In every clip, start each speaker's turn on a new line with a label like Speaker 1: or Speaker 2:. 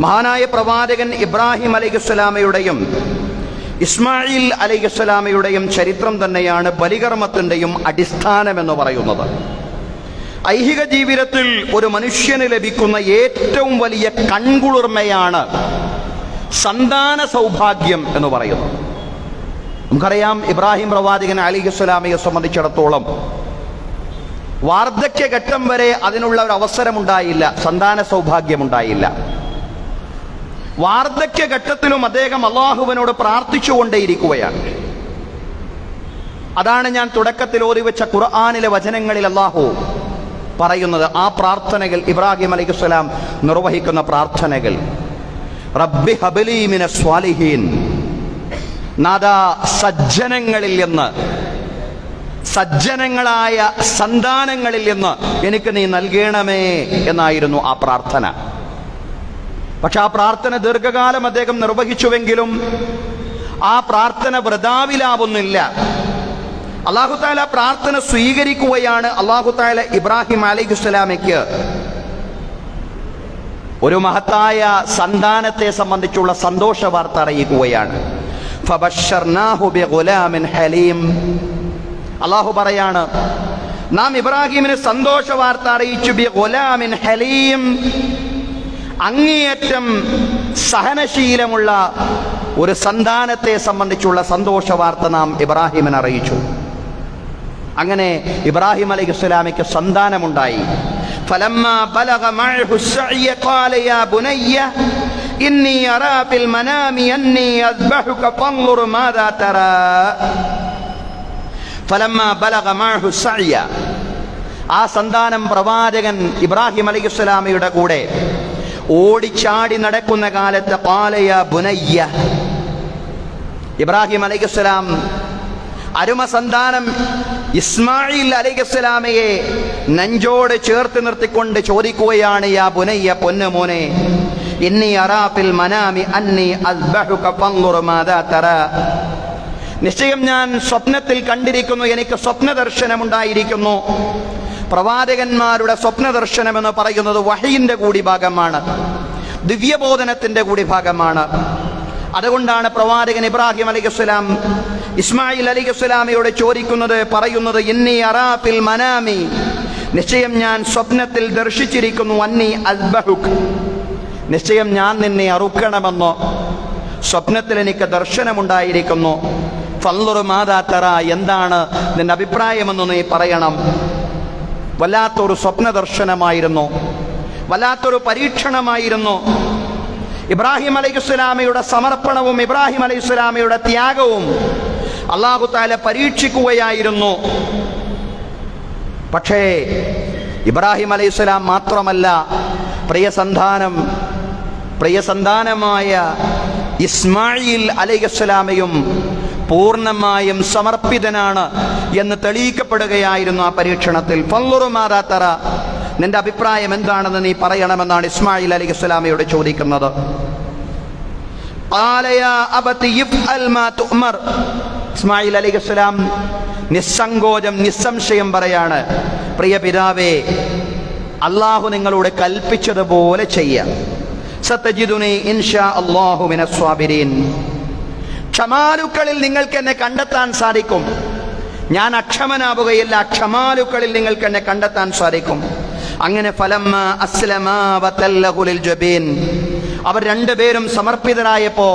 Speaker 1: മഹാനായ പ്രവാചകൻ ഇബ്രാഹിം അലൈഹിസ്സലാമയുടെയും ഇസ്മായിൽ അലൈഹിസ്സലാമയുടെയും ചരിത്രം തന്നെയാണ് ബലികർമ്മത്തിൻ്റെയും അടിസ്ഥാനമെന്ന് പറയുന്നത്. ഐഹിക ജീവിതത്തിൽ ഒരു മനുഷ്യന് ലഭിക്കുന്ന ഏറ്റവും വലിയ കൺകുളിർമയാണ് സന്താന സൗഭാഗ്യം എന്ന് പറയുന്നത്. നമുക്കറിയാം, ഇബ്രാഹിം പ്രവാചകൻ അലൈഹിസ്സലാമയെ സംബന്ധിച്ചിടത്തോളം വാർദ്ധക്യഘട്ടം വരെ അതിനുള്ള ഒരു അവസരമുണ്ടായില്ല, സന്താന സൗഭാഗ്യമുണ്ടായില്ല. വാർദ്ധക്യഘട്ടത്തിലും അദ്ദേഹം അള്ളാഹുവിനോട് പ്രാർത്ഥിച്ചുകൊണ്ടേയിരിക്കുകയാണ്. അതാണ് ഞാൻ തുടക്കത്തിൽ ഓതിവെച്ച ഖുർആനിലെ വചനങ്ങളിൽ അള്ളാഹു പറയുന്നത്. ആ പ്രാർത്ഥനകൾ, ഇബ്രാഹിം അലൈഹിസ്സലാം നിർവഹിക്കുന്ന പ്രാർത്ഥനകൾ, റബ്ബി ഹബ്ലി മിനസ് സ്വാലിഹീൻ, നാദാ സജ്ജനങ്ങളിൽ നിന്ന്, സജ്ജനങ്ങളായ സന്താനങ്ങളിൽ നിന്ന് എനിക്ക് നീ നൽകണമേ എന്നായിരുന്നു ആ പ്രാർത്ഥന. പക്ഷെ ആ പ്രാർത്ഥന ദീർഘകാലം അദ്ദേഹം നിർവഹിച്ചുവെങ്കിലും ആ പ്രാർത്ഥന വൃഥാവിലാവുന്നില്ല. അല്ലാഹു തആല പ്രാർത്ഥന സ്വീകരിക്കുകയാണ്. അല്ലാഹു തആല ഇബ്രാഹിം അലൈഹിസ്സലാമയ്ക്ക് ഒരു മഹത്തായ സന്താനത്തെ സംബന്ധിച്ചുള്ള സന്തോഷ വാർത്ത അറിയിക്കുകയാണ്. ഫബശ്ശർനാഹു ബിഗുലാമിൻ ഹലീം. അല്ലാഹു പറയാണ്, നാം ഇബ്രാഹിമിന് സന്തോഷ വാർത്ത അറിയിച്ചു. ബിഗുലാമിൻ ഹലീം, അങ്ങേയറ്റം സഹനശീലമുള്ള ഒരു സന്താനത്തെ സംബന്ധിച്ചുള്ള സന്തോഷ വാർത്ത നാം ഇബ്രാഹിമിനെ അറിയിച്ചു. അങ്ങനെ ഇബ്രാഹിം അലൈഹിസ്സലാമയ്ക്ക് സന്താനമുണ്ടായി. ഫലമ്മാ ബലഗ മഅഹു അസ്സഅയ ഖാല യാ ബുനയ്യ ഇന്നി അറാ ഫിൽ മനാമി അന്നി അസ്ബഹുക ഫൻദുർ മാദാ തറാ. ഫലമ്മാ ബലഗ മഅഹു അസ്സഅയ, ആ സന്താനം പ്രവാചകൻ ഇബ്രാഹിം അലൈഹിസ്സലാമയുടെ കൂടെ ഓടിച്ചാടി നടക്കുന്ന കാലത്ത് ഖാല യാ ബുനയ്യ, ഇബ്രാഹിം അലൈഹിസ്സലാം അരുമ സന്താനം ഇസ്മായിൽ അലൈഹിസ്സലാമയെ നെഞ്ചോട് ചേർത്ത് നിർത്തിക്കൊണ്ട് ചോദിക്കുകയാണ്, യാ ബുനയ്യ, പൊന്നുമോനെ, ഇന്നി അറാ ഫിൽ മനാമി അന്നി അസ്ബഹുക ഫൻദുർ മാദാ തറാ, നിശ്ചയം ഞാൻ സ്വപ്നത്തിൽ കണ്ടിരിക്കുന്നു, എനിക്ക് സ്വപ്ന ദർശനമുണ്ടായിരിക്കുന്നു. പ്രവാചകന്മാരുടെ സ്വപ്ന ദർശനം എന്ന് പറയുന്നത് വഹയിന്റെ കൂടി ഭാഗമാണ്, ദിവ്യബോധനത്തിന്റെ കൂടി ഭാഗമാണ്. അതുകൊണ്ടാണ് പ്രവാചകൻ ഇബ്രാഹിം അലൈഹിസ്സലാം ഇസ്മായിൽ അലൈഹിസ്സലാമയോട് ചോദിക്കുന്നത്, പറയുന്നത്, ഇന്നി അറാ ഫിൽ മനാമി, നിശ്ചയം ഞാൻ സ്വപ്നത്തിൽ ദർശിച്ചിരിക്കുന്നു, അന്നി അസ്ബഹുക്, നിശ്ചയം ഞാൻ നിന്നെ അറുക്കണമെന്നോ സ്വപ്നത്തിൽ എനിക്ക് ദർശനമുണ്ടായിരിക്കുന്നു. ഫൻദുർ മാദാ തറാ, എന്താണ് നിന്റെ അഭിപ്രായമെന്ന് നീ പറയണം. വല്ലാത്തൊരു സ്വപ്ന ദർശനമായിരുന്നു, വല്ലാത്തൊരു പരീക്ഷണമായിരുന്നു. ഇബ്രാഹിം അലൈഹിസ്സലാമയുടെ സമർപ്പണവും ഇബ്രാഹിം അലൈഹിസ്സലാമയുടെ ത്യാഗവും അല്ലാഹു തആല പരീക്ഷിക്കുകയായിരുന്നു. പക്ഷേ ഇബ്രാഹിം അലൈഹിസ്സലാം മാത്രമല്ല, പ്രിയ സന്താനമായ ഇസ്മായിൽ അലൈഹിസ്സലാമയും പൂർണ്ണമായും സമർപ്പിതനാണ് എന്ന് തെളിയിക്കപ്പെടുകയായിരുന്നു ആ പരീക്ഷണത്തിൽ. ഫൻദുർ മാദാ തറാ, നിന്റെ അഭിപ്രായം എന്താണെന്ന് നീ പറയണമെന്നാണ് ഇസ്മായിൽ അലൈഹിസ്സലാമയോട് ചോദിക്കുന്നത്. ഖാല യാ അബതി യഫ്അൽ മാ തുഅ്മർ, ഇസ്മായിൽ അലൈഹിസ്സലാം നിസ്സങ്കോചം നിസ്സംശയം പറയാണ്, പ്രിയ പിതാവേ, അല്ലാഹു നിങ്ങളോട് കൽപ്പിച്ചതുപോലെ ചെയ്യാം. സതജിദുനി ഇൻഷാ അല്ലാഹു മിനസ് സ്വാബിരീൻ, ക്ഷമാലുക്കളിൽ നിങ്ങൾക്ക് എന്നെ കണ്ടെത്താൻ സാധിക്കും. ഞാൻ അക്ഷമനാവുകയില്ല, ക്ഷമാലുക്കളിൽ നിങ്ങൾക്ക് എന്നെ കണ്ടെത്താൻ സാധിക്കും. അങ്ങനെ ഫലമ്മ അസ്ലമാ വതല്ലഹു ലിൽ ജബീൻ, അവർ രണ്ടുപേരും സമർപ്പിതരായപ്പോ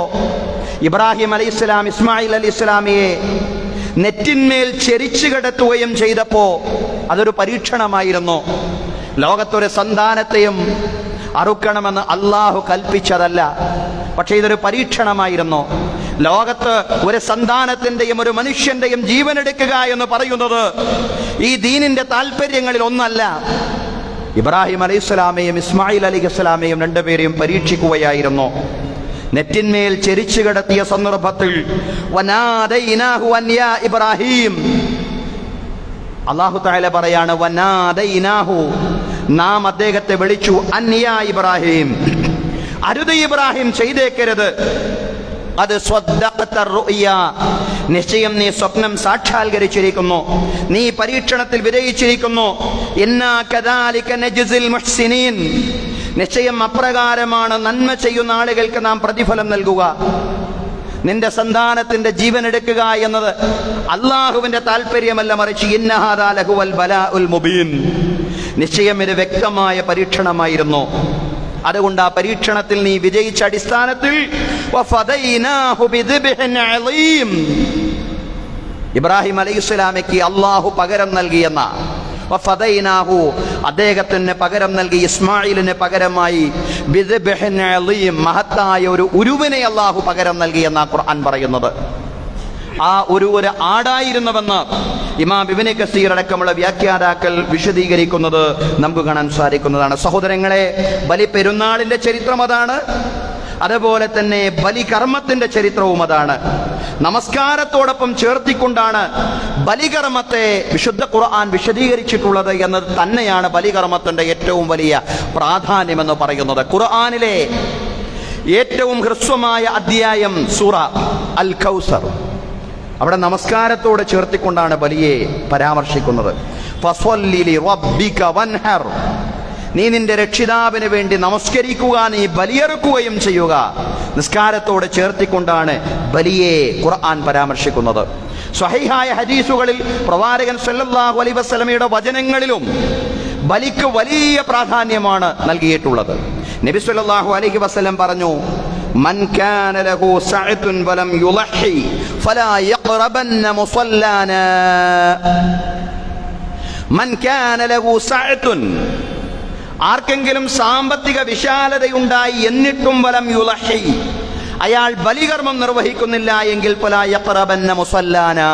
Speaker 1: ഇബ്രാഹിം അലൈഹിസ്സലാം ഇസ്മായിൽ അലൈഹിസ്സലാമിയെ നെറ്റിന്മേൽ ചെരിച്ചു കിടത്തുകയും ചെയ്തപ്പോ അതൊരു പരീക്ഷണമായിരുന്നു. ലോകത്തൊരു സന്താനത്തെയും അറുക്കണമെന്ന് അള്ളാഹു കൽപ്പിച്ചതല്ല, പക്ഷെ ഇതൊരു പരീക്ഷണമായിരുന്നു. ലോകത്ത് ഒരു സന്താനത്തിന്റെയും ഒരു മനുഷ്യന്റെയും ജീവനെടുക്കുക എന്ന് പറയുന്നത് ഈ ദീനിന്റെ താല്പര്യങ്ങളിൽ ഒന്നല്ല. ഇബ്രാഹിം അലൈഹിസ്സലാമയും ഇസ്മായിൽ അലൈഹിസ്സലാമയും രണ്ടുപേരെയും പരീക്ഷിക്കുകയായിരുന്നു. നെറ്റിന്മേൽ ചെരിച്ചു കിടത്തിയ സന്ദർഭത്തിൽ വനാദൈനാഹു അൻ യാ ഇബ്രാഹിം, അല്ലാഹു തആല പറയാണ്, വനാദൈനാഹു, നാം അദ്ദേഹത്തെ വിളിച്ചു, അൻ യാ ഇബ്രാഹിം, അരുത് ഇബ്രാഹിം, ചെയ്തേക്കരുത്. അത് സ്വദ്ദഖത റുഅ്യ, നിശ്ചയം നീ സ്വപ്നം സാക്ഷാത്കരിച്ചിരിക്കുന്നു, നീ പരീക്ഷണത്തിൽ വിജയിച്ചിരിക്കുന്നു. ഇന്നാ കദാലിക നജ്സിൽ മുഹ്സിനീൻ, നിശ്ചയം അപ്രകാരമാണ് നന്മ ചെയ്യുന്ന ആളുകൾക്ക് നാം പ്രതിഫലം നൽകുക. നിന്റെ സന്താനത്തിന്റെ ജീവൻ എടുക്കുക എന്നത് അള്ളാഹുവിന്റെ താല്പര്യമല്ല, മറിച്ച് ഇന്നഹാദാ ലഹുവൽ ബലാഉൽ മുബീൻ, നിശ്ചയം ഇത് വ്യക്തമായ പരീക്ഷണമായിരുന്നു. അതുകൊണ്ട് ആ പരീക്ഷണത്തിൽ നീ വിജയിച്ച അടിസ്ഥാനത്തിൽ ഇബ്രാഹിം അലൈഹിസ്സലാമയ്ക്ക് അള്ളാഹു പകരം നൽകിയെന്ന അദ്ദേഹത്തിന് പകരം നൽകി ഇസ്മായിലിന് പകരമായി മഹത്തായ ഒരു ഉരുവിനെ അള്ളാഹു പകരം നൽകിയെന്ന ഖുർആൻ പറയുന്നത്. ആ ഒരു ആടായിരുന്നുവെന്ന് ഇമാം ഇബ്നു കസീർ അടക്കമുള്ള വ്യാഖ്യാതാക്കൾ വിശദീകരിക്കുന്നത് നമുക്ക് കാണാൻ സാധിക്കുന്നതാണ്. സഹോദരങ്ങളെ, ബലി പെരുന്നാളിന്റെ ചരിത്രം അതാണ്. അതുപോലെ തന്നെ ബലികർമ്മത്തിന്റെ ചരിത്രവും അതാണ്. നമസ്കാരത്തോടൊപ്പം ചേർത്തിക്കൊണ്ടാണ് ബലികർമ്മത്തെ വിശുദ്ധ ഖുർആൻ വിശദീകരിച്ചിട്ടുള്ളത് എന്നത് തന്നെയാണ് ബലികർമ്മത്തിന്റെ ഏറ്റവും വലിയ പ്രാധാന്യമെന്ന് പറയുന്നത്. ഖുർആനിലെ ഏറ്റവും ഹ്രസ്വമായ അധ്യായം സൂറ അൽ കൗസർ. അവിടെ നമസ്കാരത്തോടെ ചേർത്തിക്കൊണ്ടാണ് ബലിയെ പരാമർശിക്കുന്നത്. ഫസ്വല്ലി ലിറബ്ബിക വൻഹർ, നീ നിന്റെ രക്ഷിതാവിന് വേണ്ടി നമസ്കരിക്കുക, നീ ബലിയെറുക്കുകയും ചെയ്യുക. നിസ്കാരത്തോടെ ചേർത്തിക്കൊണ്ടാണ് ബലിയെ ഖുർആൻ പരാമർശിക്കുന്നത്. സ്വഹീഹായ ഹദീസുകളിൽ പ്രവാചകൻ സല്ലല്ലാഹു അലൈഹി വസല്ലമയുടെ വചനങ്ങളിലും ബലിക്ക് വലിയ പ്രാധാന്യമാണ് നൽകിയിട്ടുള്ളത്. നബി സല്ലല്ലാഹു അലൈഹി വസല്ലം പറഞ്ഞു, മൻ കാന ലഹു സഅതുൻ വലം യുളഹി ഫലാ യഖറബന്ന മുസല്ലാനാ. മൻ കാന ലഹു സഅതുൻ, ആർക്കെങ്കിലും സാമ്പത്തിക വിശാലതയുണ്ടായി എന്നിട്ടും വലം യുളഹി, അയാൾ ബലികർമ്മം നിർവഹിക്കുന്നില്ല എങ്കിൽ ഫലാ യഖറബന്ന മുസല്ലാനാ,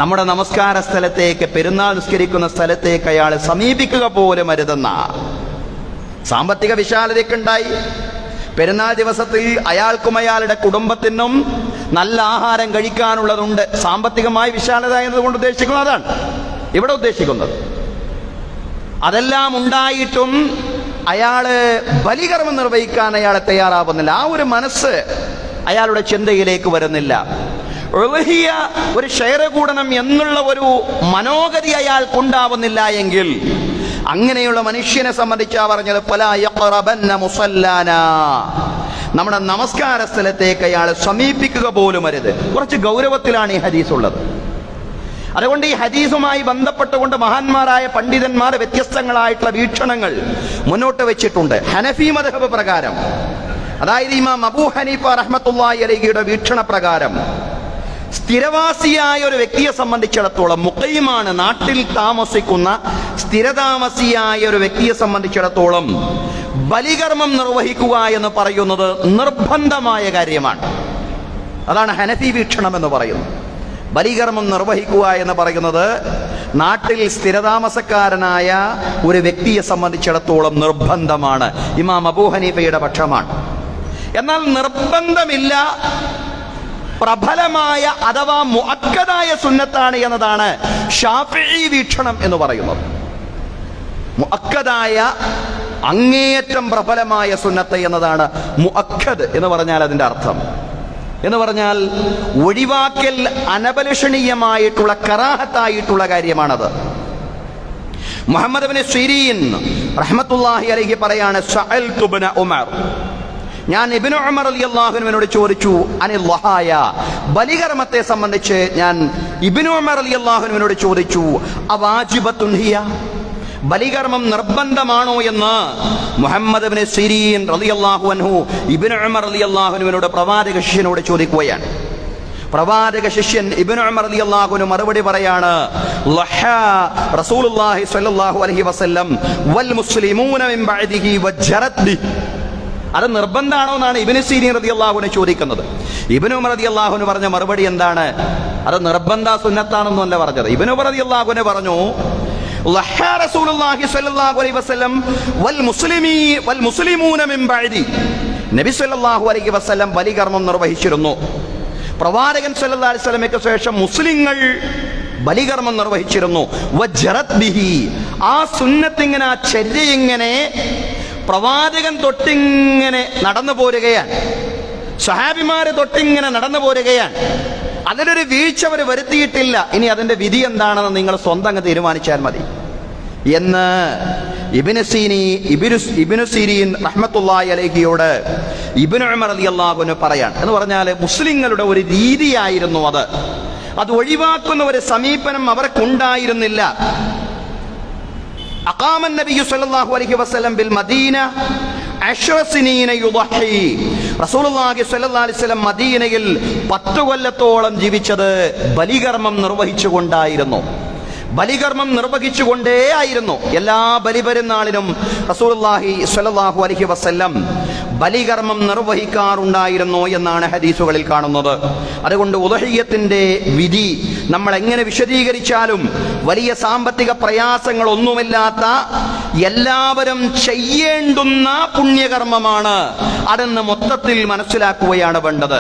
Speaker 1: നമ്മുടെ നമസ്കാര സ്ഥലത്തേക്ക്, പെരുന്നാൾ നിസ്കരിക്കുന്ന സ്ഥലത്തേക്ക് അയാൾ സമീപിക്കുക പോലും അരുതെന്ന. സാമ്പത്തിക വിശാലതയ്ക്കുണ്ടായി പെരുന്നാൾ ദിവസത്തിൽ അയാൾക്കും അയാളുടെ കുടുംബത്തിനും നല്ല ആഹാരം കഴിക്കാനുള്ളതുണ്ട്. സാമ്പത്തികമായ വിശാലത എന്നതുകൊണ്ട് ഉദ്ദേശിക്കുന്നത് അതാണ് ഇവിടെ ഉദ്ദേശിക്കുന്നത്. അതെല്ലാം ഉണ്ടായിട്ടും അയാള് ബലികർമ്മം നിർവഹിക്കാൻ അയാളെ തയ്യാറാവുന്നില്ല. ആ ഒരു മനസ്സ് അയാളുടെ ചിന്തയിലേക്ക് വരുന്നില്ല. ഒരു ഷെയർ കൂടണം എന്നുള്ള ഒരു മനോഗതി അയാൾക്കുണ്ടാവുന്നില്ല എങ്കിൽ അങ്ങനെയുള്ള മനുഷ്യനെ സംബന്ധിച്ചാ പറഞ്ഞത് ഫലാ യഖറബന്ന മുസല്ലാനാ, നമ്മുടെ നമസ്കാര സ്ഥലത്തേക്ക് അയാൾ സമീപിക്കുക പോലും അരുത്. കുറച്ച് ഗൗരവത്തിലാണ് ഈ ഹദീസ് ഉള്ളത്. അതുകൊണ്ട് ഈ ഹദീസുമായി ബന്ധപ്പെട്ടുകൊണ്ട് മഹാന്മാരായ പണ്ഡിതന്മാർ വ്യത്യസ്തങ്ങളായിട്ടുള്ള വീക്ഷണങ്ങൾ മുന്നോട്ട് വെച്ചിട്ടുണ്ട്. ഹനഫി മദ്ഹബ് പ്രകാരം, അതായത് ഇമാം അബൂ ഹനീഫ റഹ്മത്തുള്ളാഹി അലൈഹിയുടെ വീക്ഷണ പ്രകാരം, സ്ഥിരവാസിയായ ഒരു വ്യക്തിയെ സംബന്ധിച്ചിടത്തോളം, മുഖീമാണ്, നാട്ടിൽ താമസിക്കുന്ന സ്ഥിരതാമസിയായ ഒരു വ്യക്തിയെ സംബന്ധിച്ചിടത്തോളം ബലികർമ്മം നിർവഹിക്കുക എന്ന് പറയുന്നത് നിർബന്ധമായ കാര്യമാണ്. അതാണ് ഹനഫി വീക്ഷണം എന്ന് പറയുന്നത്. ബലികർമ്മം നിർവഹിക്കുക എന്ന് പറയുന്നത് നാട്ടിൽ സ്ഥിരതാമസക്കാരനായ ഒരു വ്യക്തിയെ സംബന്ധിച്ചിടത്തോളം നിർബന്ധമാണ്. ഇമാം അബൂ ഹനീഫയുടെ പക്ഷമാണ്. എന്നാൽ നിർബന്ധമില്ല, പ്രബലമായ അഥവാ മുഅക്കദായ സുന്നത്താണ് എന്നതാണ് ശാഫിഈ വീക്ഷണം എന്ന് പറയുന്നത്. മുഅക്കദായ, അങ്ങേയറ്റം പ്രബലമായ സുന്നത്ത് എന്നതാണ് മുഅക്കദ് എന്ന് പറഞ്ഞാൽ അതിന്റെ അർത്ഥം. എന്ന് പറഞ്ഞാൽ ഒഴിവാക്കൽ അനബലഷണീയമായിട്ടുള്ള കറാഹത്തായിട്ടുള്ള കാര്യമാണത്. മുഹമ്മദ് ഇബ്നു സിരീൻ റഹ്മത്തുള്ളാഹി അലൈഹി പറയാണ്, സഅൽതു ഇബ്നു ഉമർ, ഞാൻ ഇബ്നു ഉമർ റളിയല്ലാഹു അൻഹുവിനോട് ചോദിച്ചു, അനിൽ ലഹായ, ബലികർമ്മത്തെ സംബന്ധിച്ച് ഞാൻ ഇബ്നു ഉമർ റളിയല്ലാഹു അൻഹുവിനോട് ചോദിച്ചു, അവാജിബത്തുൻ ഹിയ, ബലികർമ്മം നിർബന്ധമാണോ എന്ന് മുഹമ്മദ് ഇബ്നു സിരീൻ റളിയല്ലാഹു അൻഹു ഇബ്നു ഉമർ റളിയല്ലാഹു അൻഹുവിനോട് പ്രവാചക ശിഷ്യനോട് ചോദിക്കുകയാണ്. പ്രവാചക ശിഷ്യൻ ഇബ്നു ഉമർ റളിയല്ലാഹു അൻഹു മറുപടി പറയാണ്, ലഹാ റസൂലുള്ളാഹി സ്വല്ലല്ലാഹു അലൈഹി വസല്ലം വൽ മുസ്ലിമൂന മിൻ ബഅദിഹി വജറത് ബി. അത് നിർബന്ധമാണോ എന്നാണ് ഇബ്നു സിരീൻ റളിയല്ലാഹു അൻഹു ചോദിക്കുന്നത്. ഇബ്നു ഉമർ റളിയല്ലാഹു അൻഹു പറഞ്ഞ മറുപടി എന്താണ്? അത് നിർബന്ധ സുന്നത്താണെന്നല്ല പറഞ്ഞത്. ഇബ്നു ഉമർ റളിയല്ലാഹു അൻഹു പറഞ്ഞു, ലഹാ റസൂലുള്ളാഹി സ്വല്ലല്ലാഹു അലൈഹി വസല്ലം വൽ മുസ്ലിമൂന മിൻ ബഅദി, നബി സ്വല്ലല്ലാഹു അലൈഹി വസല്ലം ബലികർമ്മം നിർവഹിച്ചിരുന്നു. പ്രവാചകൻ സ്വല്ലല്ലാഹു അലൈഹി വസല്ലമയ്ക്ക് ശേഷം മുസ്ലിങ്ങൾ ബലികർമ്മം നിർവഹിച്ചിരുന്നു. വജറത് ബിഹി, ആ സുന്നത്തിങ്ങനെ, ആ ചര്യ ഇങ്ങനെ പ്രവാചകൻ തൊട്ടിങ്ങനെ നടന്നു പോരുകയാണ്, സഹാബിമാര് തൊട്ടിങ്ങനെ നടന്നു പോരുകയാണ്. അതിലൊരു വീഴ്ച അവർ വരുത്തിയിട്ടില്ല. ഇനി അതിന്റെ വിധി എന്താണെന്ന് നിങ്ങൾ സ്വന്തം അങ്ങ് തീരുമാനിച്ചാൽ മതി. എന്ന് ഇബ്നു സിരീൻ റഹ്മത്തുള്ളാഹി അലൈഹിയോട് ഇബ്നു ഉമർ റളിയല്ലാഹു അൻഹു പറയാണ്. എന്ന് പറഞ്ഞാൽ മുസ്ലിങ്ങളുടെ ഒരു രീതിയായിരുന്നു അത് ഒഴിവാക്കുന്ന ഒരു സമീപനം അവർക്കുണ്ടായിരുന്നില്ല. അഖാമൻ നബിയു സല്ലല്ലാഹു അലൈഹി വസല്ലം ബിൽ മദീന 10 സിനീന യുദഹി. റസൂലുള്ളാഹി സ്വല്ലല്ലാഹു അലൈഹി വസല്ലം മദീനയിൽ 10 കൊല്ലത്തോളം ജീവിച്ചത് ബലികർമ്മം നിർവഹിച്ചുകൊണ്ടായിരുന്നു. ബലികർമ്മം നിർവഹിച്ചുകൊണ്ടേ ആയിരുന്നു. എല്ലാ ബലിപെരുന്നാളിനും റസൂലുള്ളാഹി സ്വല്ലല്ലാഹു അലൈഹി വസല്ലം ബലികർമ്മം നിർവഹിക്കാറുണ്ടായിരുന്നു എന്നാണ് ഹദീസുകളിൽ കാണുന്നത്. അതുകൊണ്ട് ഉദഹിയ്യത്തിന്റെ വിധി നമ്മൾ എങ്ങനെ വിശദീകരിച്ചാലും വലിയ സാമ്പത്തിക പ്രയാസങ്ങളൊന്നുമില്ലാത്ത എല്ലാവരും ചെയ്യേണ്ടുന്ന പുണ്യകർമ്മമാണ് അതെന്ന് മൊത്തത്തിൽ മനസ്സിലാക്കുകയാണ് വേണ്ടത്.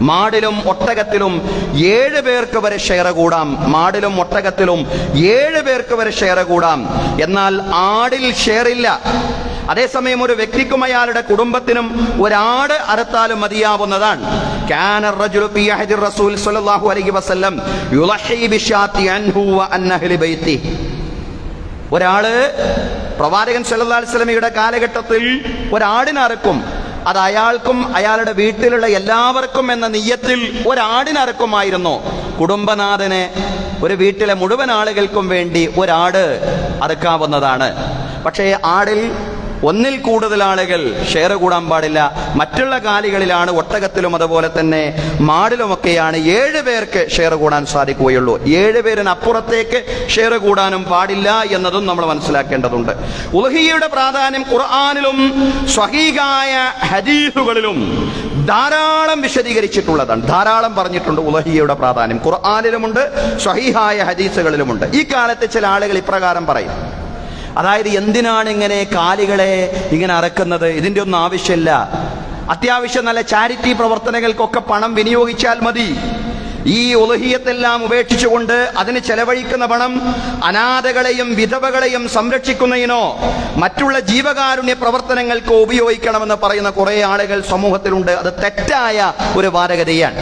Speaker 1: മാടിലും ഒട്ടകത്തിലും 7 പേർക്ക് വരെ ഷെയർ കൂടാം. മാടിലും ഒട്ടകത്തിലും 7 പേർക്ക് വരെ ഷെയർ കൂടാം. എന്നാൽ ആടിൽ ഷെയർ ഇല്ല. അതേസമയം ഒരു വ്യക്തിക്കും അയാളുടെ കുടുംബത്തിനും ഒരാട് അറുത്താലും മതിയാവുന്നതാണ്. കാന റജുലു ഫീ അഹദി റസൂൽ സ്വല്ലല്ലാഹു അലൈഹി വസല്ലം യുളഹി ബിശാത്തി അൻഹു വ അൻ അഹ്ലി ബൈത്തി. ഒരാള് പ്രവാചകൻ സ്വല്ലല്ലാഹു അലൈഹി വസല്ലമയുടെ കാലഘട്ടത്തിൽ ഒരാടിനറുക്കും. അത് അയാൾക്കും അയാളുടെ വീട്ടിലുള്ള എല്ലാവർക്കും എന്ന നിയ്യത്തിൽ ഒരാടിനറുക്കുമായിരുന്നു. കുടുംബനാഥന് ഒരു വീട്ടിലെ മുഴുവൻ ആളുകൾക്കും വേണ്ടി ഒരാട് അറുക്കാവുന്നതാണ്. പക്ഷേ ആടിൽ ഒന്നിൽ കൂടുതൽ ആളുകൾ ഷെയർ കൂടാൻ പാടില്ല. മറ്റുള്ള കാലികളിലാണ്, ഒട്ടകത്തിലും അതുപോലെ തന്നെ മാടിലുമൊക്കെയാണ് 7 പേർക്ക് ഷെയർ കൂടാൻ സാധിക്കുകയുള്ളൂ. 7 പേരിന് അപ്പുറത്തേക്ക് ഷെയർ കൂടാനും പാടില്ല എന്നതും നമ്മൾ മനസ്സിലാക്കേണ്ടതുണ്ട്. ഉദ്ഹിയ്യയുടെ പ്രാധാന്യം ഖുർആനിലും സ്വഹീഹായ ഹദീസുകളിലും ധാരാളം വിശദീകരിച്ചിട്ടുള്ളതാണ്. ധാരാളം പറഞ്ഞിട്ടുണ്ട് ഉദ്ഹിയ്യയുടെ പ്രാധാന്യം. ഖുർആനിലുമുണ്ട്, സ്വഹീഹായ ഹദീസുകളിലുമുണ്ട്. ഈ കാലത്ത് ചില ആളുകൾ ഇപ്രകാരം പറയും, അതായത് എന്തിനാണ് ഇങ്ങനെ കാലികളെ ഇങ്ങനെ അറക്കുന്നത്? ഇതിൻ്റെ ഒന്നും ആവശ്യമില്ല. അത്യാവശ്യം നല്ല ചാരിറ്റി പ്രവർത്തനങ്ങൾക്കൊക്കെ പണം വിനിയോഗിച്ചാൽ മതി. ഈ ഉദ്ഹിയ്യത്തെല്ലാം ഉപേക്ഷിച്ചുകൊണ്ട് അതിന് ചെലവഴിക്കുന്ന പണം അനാഥകളെയും വിധവകളെയും സംരക്ഷിക്കുന്നതിനോ മറ്റുള്ള ജീവകാരുണ്യ പ്രവർത്തനങ്ങൾക്കോ ഉപയോഗിക്കണമെന്ന് പറയുന്ന കുറെ ആളുകൾ സമൂഹത്തിലുണ്ട്. അത് തെറ്റായ ഒരു വാദഗതിയാണ്.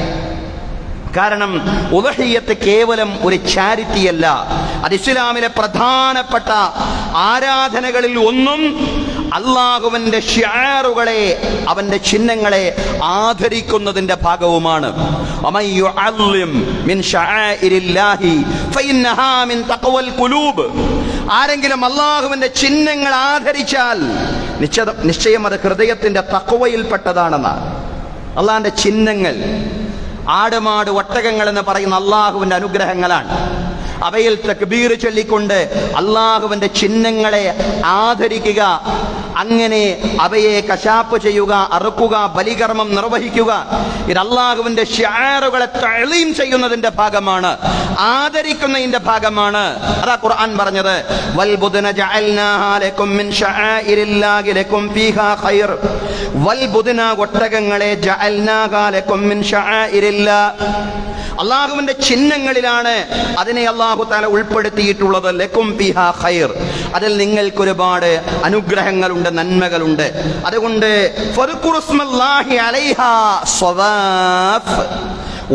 Speaker 1: കാരണം ഉദ്ഹിയ്യത്ത് കേവലം ഒരു ചാരിറ്റിയല്ല. അത് ഇസ്ലാമിലെ പ്രധാനപ്പെട്ട ആരാധനകളിൽ ഒന്നും അള്ളാഹുവിന്റെ ശിആറുകളെ, അവന്റെ ചിഹ്നങ്ങളെ ആദരിക്കുന്നതിന്റെ ഭാഗവുമാണ്. ആരെങ്കിലും അള്ളാഹുവിന്റെ ചിഹ്നങ്ങൾ ആദരിച്ചാൽ നിശ്ചയം അത് ഹൃദയത്തിന്റെ തഖ്വയിൽപ്പെട്ടതാണെന്നാണ്. അള്ളാഹിന്റെ ചിഹ്നങ്ങൾ, ആടുമാട് ഒട്ടകങ്ങൾ എന്ന് പറയുന്ന അള്ളാഹുവിന്റെ അനുഗ്രഹങ്ങളാണ്. അവയിൽ തക്ബീർ ചൊല്ലിക്കൊണ്ട് അള്ളാഹുവിന്റെ ചിഹ്നങ്ങളെ ആദരിക്കുക, അങ്ങനെ അവയെ കശാപ്പ് ചെയ്യുക, അറുക്കുക, ബലികർമ്മം നിർവഹിക്കുക, ഇത് അള്ളാഹുവിന്റെ ശിആറുകളെ തഅ്ലീം ചെയ്യുന്നതിന്റെ ഭാഗമാണ്, ആദരിക്കുന്നതിന്റെ ഭാഗമാണ്. അതാ ഖുർആൻ പറഞ്ഞത്, വൽ ബുദ്ന ജഅൽനാഹാ ലക്കും മിൻ ശആഇരില്ലാഹി ലക്കും ഫീഹാ ഖൈർ. വൽ ബുദ്ന ഒട്ടകങ്ങളെ ജഅൽനാഹാ ലക്കും മിൻ ശആഇരില്ലാഹ്, അള്ളാഹുവിന്റെ ചിഹ്നങ്ങളിലാണ് അതിനെ അള്ളാഹു തആല ഉൾപ്പെടുത്തിയിട്ടുള്ളത്. ലക്കും ഫീഹാ ഖൈർ, അതിൽ നിങ്ങൾക്ക് ഒരുപാട് അനുഗ്രഹങ്ങളുണ്ട്, നന്മകളുണ്ട്. അതുകൊണ്ട് ഫദ്കുറുസ്മല്ലാഹി അലൈഹാ സ്വവാഫ്,